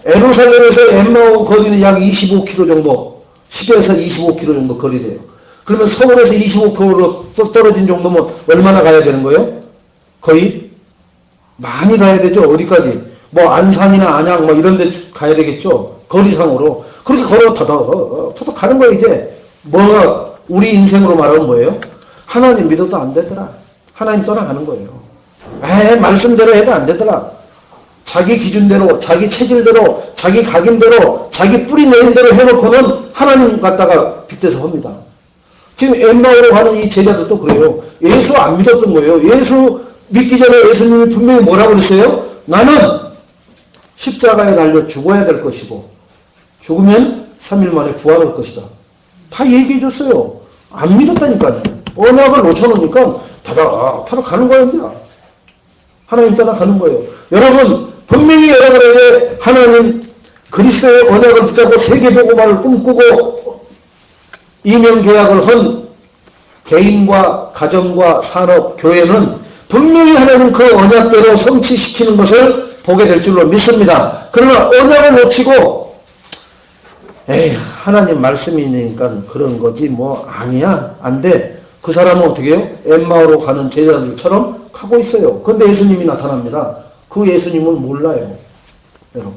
예루살렘에서 엠마오 거리는 약 25km 정도, 10에서 25km 정도 거리래요. 그러면 서울에서 25km로 떨어진 정도면 얼마나 가야 되는 거예요? 거의 많이 가야 되죠. 어디까지? 뭐 안산이나 안양 뭐 이런 데 가야 되겠죠. 거리상으로. 그렇게 걸어 터덕 가는 거예요. 이제 뭐가 우리 인생으로 말하면 뭐예요? 하나님 믿어도 안 되더라. 하나님 떠나가는 거예요. 말씀대로 해도 안 되더라. 자기 기준대로, 자기 체질대로, 자기 각인대로, 자기 뿌리 내린 대로 해놓고는 하나님 갖다가 빗대서 합니다. 지금 엠마오로 가는 이 제자들도 그래요. 예수 안 믿었던 거예요. 예수 믿기 전에 예수님이 분명히 뭐라고 그랬어요? 나는 십자가에 달려 죽어야 될 것이고 죽으면 3일 만에 부활할 것이다. 다 얘기해 줬어요. 안 믿었다니까요. 언약을 놓쳐놓으니까 타닥 가는 거예요. 이제. 하나님 따라가는 거예요. 여러분 분명히 여러분에게 하나님 그리스도의 언약을 붙잡고 세계복음화를 꿈꾸고 이명계약을 한 개인과 가정과 산업, 교회는 분명히 하나님 그 언약대로 성취시키는 것을 보게 될 줄로 믿습니다. 그러나 언약을 놓치고 하나님 말씀이니까 그런 거지 뭐 아니야 안 돼. 그 사람은 어떻게 해요? 엠마오로 가는 제자들처럼 가고 있어요. 그런데 예수님이 나타납니다. 그 예수님은 몰라요. 여러분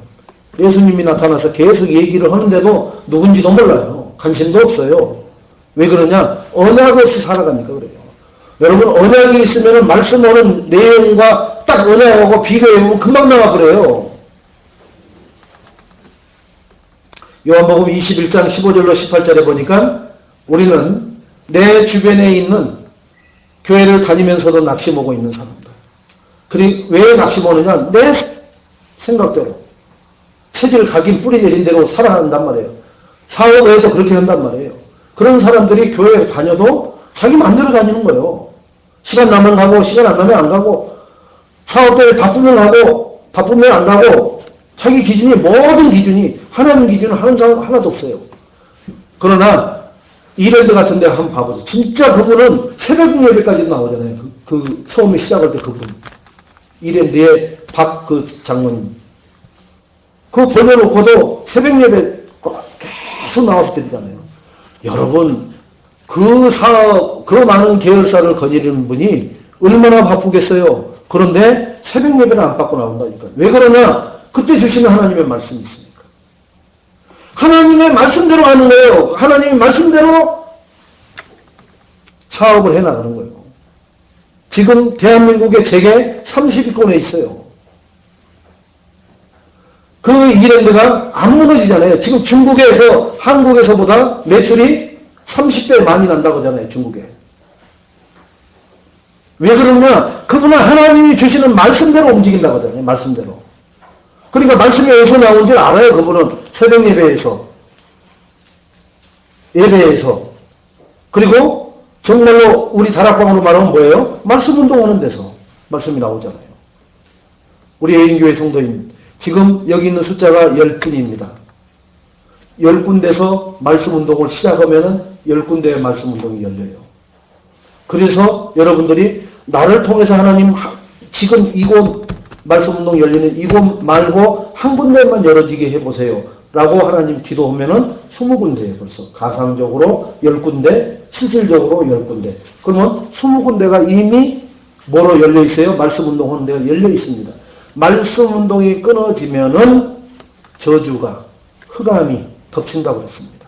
예수님이 나타나서 계속 얘기를 하는데도 누군지도 몰라요. 관심도 없어요. 왜 그러냐? 언약 없이 살아가니까 그래요. 여러분 언약이 있으면 말씀하는 내용과 딱 언약하고 비교해보면 금방 나와버려요. 요한복음 21장 15절로 18절에 보니까 우리는 내 주변에 있는 교회를 다니면서도 낙심하고 있는 사람들. 그리고 왜 낙심하느냐? 내 생각대로 체질 각인 뿌리 내린 대로 살아간단 말이에요. 사업에도 그렇게 한단 말이에요. 그런 사람들이 교회에 다녀도 자기 마음대로 다니는 거예요. 시간 나면 가고 시간 안 나면 안 가고 사업 때문에 바쁘면 가고 바쁘면 안 가고 자기 기준이 모든 기준이 하나님 기준은 하는 사람 하나도 없어요. 그러나 이랜드 같은 데 한번 봐보세요. 진짜 그분은 새벽 예배까지 나오잖아요. 그 처음에 시작할 때 그분. 이랜드의 박 그 장로님. 그거 벌려놓고도 새벽 예배 계속 나와서 드리잖아요. 여러분, 그 사업, 그 많은 계열사를 거느리는 분이 얼마나 바쁘겠어요. 그런데 새벽 예배를 안 받고 나온다니까. 왜 그러냐? 그때 주시는 하나님의 말씀이 있으니까. 하나님의 말씀대로 하는 거예요. 하나님의 말씀대로 사업을 해나가는 거예요. 지금 대한민국의 재계 30위권에 있어요. 그 이랜드가 안 무너지잖아요. 지금 중국에서 한국에서보다 매출이 30배 많이 난다고 하잖아요. 중국에. 왜 그러냐? 그분은 하나님이 주시는 말씀대로 움직인다고 하잖아요. 말씀대로. 그러니까 말씀이 어디서 나온지 알아요. 그분은 새벽 예배에서. 그리고 정말로 우리 다락방으로 말하면 뭐예요? 말씀 운동하는 데서 말씀이 나오잖아요. 우리 애인교회 성도인 지금 여기 있는 숫자가 10분입니다. 10군데서 말씀 운동을 시작하면은 10군데의 말씀 운동이 열려요. 그래서 여러분들이 나를 통해서 하나님 지금 이곳 말씀 운동 열리는 이곳 말고 한 군데만 열어지게 해보세요. 라고 하나님 기도하면은 20군데예요. 벌써 가상적으로 10군데, 실질적으로 10군데. 그러면 20군데가 이미 뭐로 열려 있어요? 말씀 운동하는 데가 열려 있습니다. 말씀 운동이 끊어지면은 저주가, 흑암이 덮친다고 했습니다.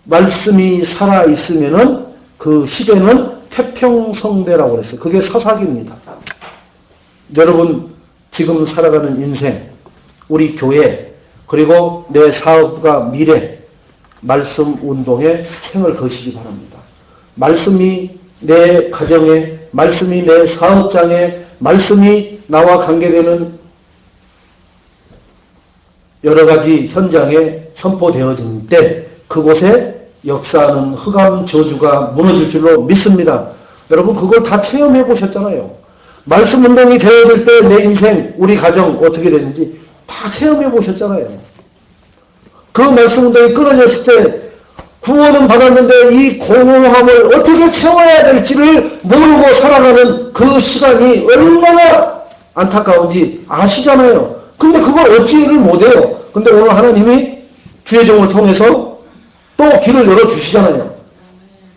말씀이 살아있으면은 그 시대는 태평성대라고 그랬어요. 그게 사사기입니다. 여러분 지금 살아가는 인생, 우리 교회, 그리고 내 사업과 미래, 말씀 운동에 생을 거시기 바랍니다. 말씀이 내 가정에, 말씀이 내 사업장에, 말씀이 나와 관계되는 여러 가지 현장에 선포되어진 때 그곳에 역사하는 흑암 저주가 무너질 줄로 믿습니다. 여러분 그걸 다 체험해 보셨잖아요. 말씀 운동이 되어질 때 내 인생, 우리 가정 어떻게 되는지 다 체험해 보셨잖아요. 그 말씀 운동이 끊어졌을 때 구원은 받았는데 이 공허함을 어떻게 채워야 될지를 모르고 살아가는 그 시간이 얼마나 안타까운지 아시잖아요. 근데 그걸 어찌를 못해요. 근데 오늘 하나님이 주의 종을 통해서 또 길을 열어주시잖아요.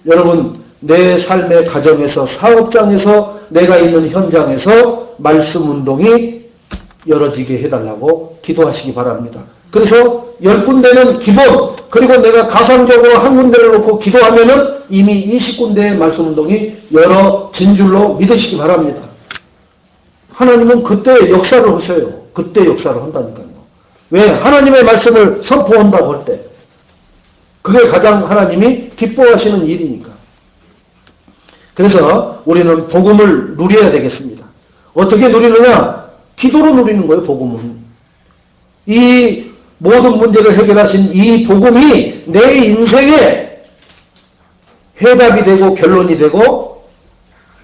여러분 내 삶의 가정에서, 사업장에서, 내가 있는 현장에서 말씀 운동이 열어지게 해달라고 기도하시기 바랍니다. 그래서 10군데는 기본, 그리고 내가 가상적으로 한 군데를 놓고 기도하면은 이미 20군데의 말씀 운동이 열어진 줄로 믿으시기 바랍니다. 하나님은 그때 역사를 하셔요. 그때 역사를 한다니까요. 왜? 하나님의 말씀을 선포한다고 할 때. 그게 가장 하나님이 기뻐하시는 일이니까. 그래서 우리는 복음을 누려야 되겠습니다. 어떻게 누리느냐? 기도로 누리는 거예요, 복음은. 이 모든 문제를 해결하신 이 복음이 내 인생에 해답이 되고 결론이 되고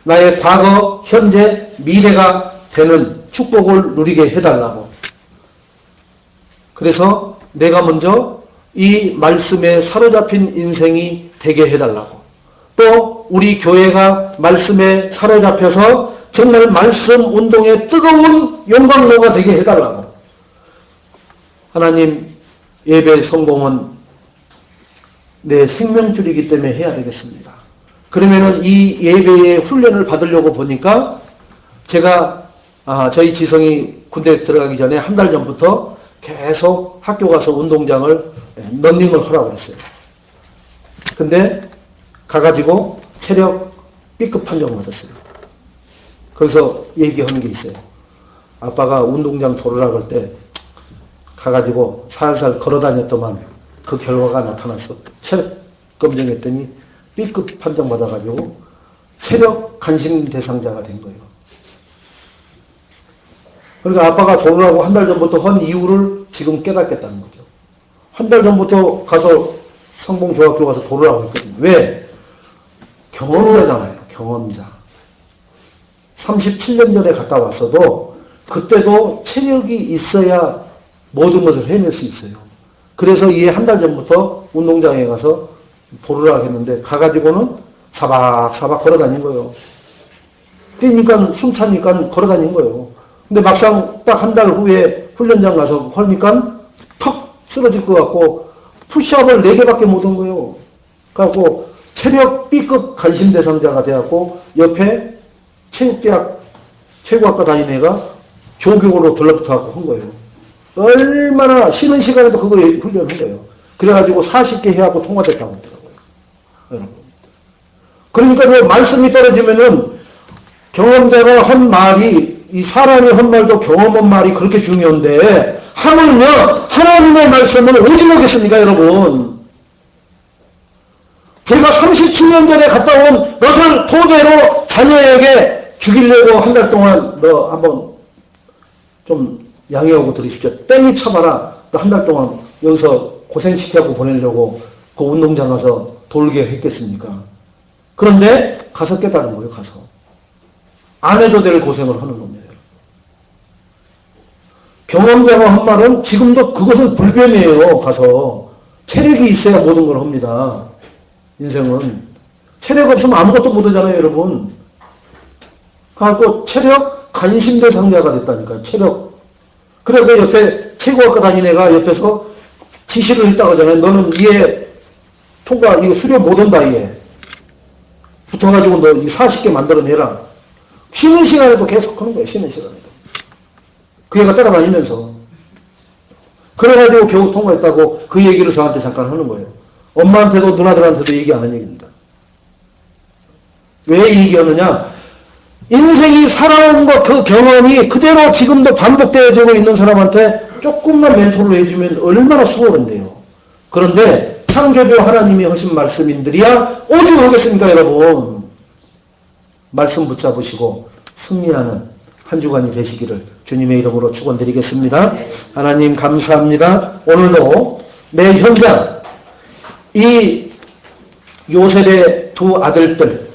나의 과거, 현재, 미래가 되는 축복을 누리게 해달라고. 그래서 내가 먼저 이 말씀에 사로잡힌 인생이 되게 해달라고. 또 우리 교회가 말씀에 사로잡혀서 정말 말씀 운동의 뜨거운 용광로가 되게 해달라고. 하나님, 예배 성공은 내 생명줄이기 때문에 해야 되겠습니다. 그러면은 이 예배의 훈련을 받으려고 보니까 제가 저희 지성이 군대 들어가기 전에 한 달 전부터 계속 학교 가서 운동장을 러닝을 하라고 그랬어요. 근데 가가지고 체력 B급 판정을 받았어요. 거기서 얘기하는 게 있어요. 아빠가 운동장 돌으라고 할 때 가가지고 살살 걸어다녔더만 그 결과가 나타났어. 체력 검정했더니 B급 판정 받아가지고 체력 간신 대상자가 된 거예요. 그러니까 아빠가 돌으라고 한 달 전부터 한 이유를 지금 깨닫겠다는 거죠. 한 달 전부터 가서 성봉중학교 가서 돌으라고 했거든요. 왜? 경험자잖아요. 경험자. 37년 전에 갔다 왔어도 그때도 체력이 있어야 모든 것을 해낼 수 있어요. 그래서 이 한 달 전부터 운동장에 가서 보르라고 했는데 가가지고는 사박사박 걸어다닌 거예요. 뛰니까 숨 차니까 걸어다닌 거예요. 근데 막상 딱 한 달 후에 훈련장 가서 하니까 턱 쓰러질 것 같고 푸시업을 4개밖에 못 한 거예요. 그래갖고 체력 B급 간신 대상자가 돼갖고 옆에 체육대학 체육학과 다니는 애가 조교로 들러붙어갖고 한 거예요. 얼마나 쉬는 시간에도 그거 훈련한 거예요. 그래가지고 40개 해갖고 통과됐다고 하더라고요. 여러분. 그러니까 그 말씀이 떨어지면은 경험자가 한 말이, 이 사람이 한 말도 경험한 말이 그렇게 중요한데, 하물며 하나님의 말씀은 오직하겠습니까, 여러분? 제가 37년 전에 갔다 온 것을 토대로 자녀에게 죽이려고 한 달 동안 너 한번 좀 양해하고 들으십시오. 땡이 쳐봐라. 너 한 달 동안 여기서 고생시켜갖고 보내려고 그 운동장 가서 돌게 했겠습니까? 그런데 가서 깨달은 거예요, 가서. 안 해도 될 고생을 하는 겁니다. 경험자가 한 말은 지금도 그것은 불변이에요, 가서. 체력이 있어야 모든 걸 합니다. 인생은. 체력 없으면 아무것도 못 하잖아요, 여러분. 그래갖고 체력 간신대상자가 됐다니까요, 체력. 그래, 그 옆에 체육학과 다니는 애가 옆에서 지시를 했다고 하잖아요. 너는 이해 통과, 이거 수료 못 온다, 이해. 붙어가지고 너 40개 만들어내라. 쉬는 시간에도 계속 하는 거예요, 쉬는 시간에도. 그 애가 따라다니면서. 그래가지고 겨우 통과했다고 그 얘기를 저한테 잠깐 하는 거예요. 엄마한테도 누나들한테도 얘기하는 얘기입니다. 왜 얘기하느냐? 인생이 살아온 것, 그 경험이 그대로 지금도 반복되어지고 있는 사람한테 조금만 멘토를 해주면 얼마나 수월한데요. 그런데 창조주 하나님이 하신 말씀인들이야 오직 하겠습니까, 여러분? 말씀 붙잡으시고 승리하는 한 주간이 되시기를 주님의 이름으로 축원드리겠습니다. 하나님 감사합니다. 오늘도 내 현장, 이 요셉의 두 아들들,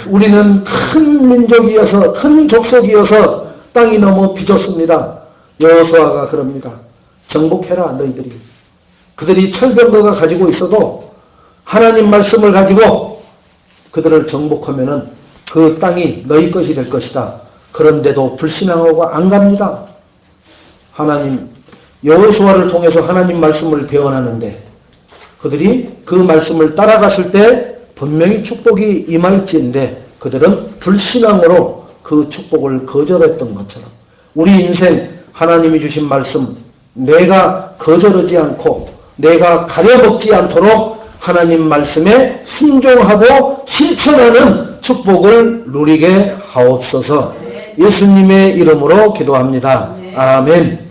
우리는 큰 민족이어서, 큰 족속이어서 땅이 너무 빚었습니다. 여호수아가 그럽니다. 정복해라, 너희들이. 그들이 철병거가 가지고 있어도 하나님 말씀을 가지고 그들을 정복하면은 그 땅이 너희 것이 될 것이다. 그런데도 불신앙하고 안 갑니다. 하나님, 여호수아를 통해서 하나님 말씀을 배워나는데 그들이 그 말씀을 따라갔을 때 분명히 축복이 임할지인데 그들은 불신앙으로 그 축복을 거절했던 것처럼 우리 인생 하나님이 주신 말씀 내가 거절하지 않고 내가 가려먹지 않도록 하나님 말씀에 순종하고 실천하는 축복을 누리게 하옵소서. 예수님의 이름으로 기도합니다. 아멘.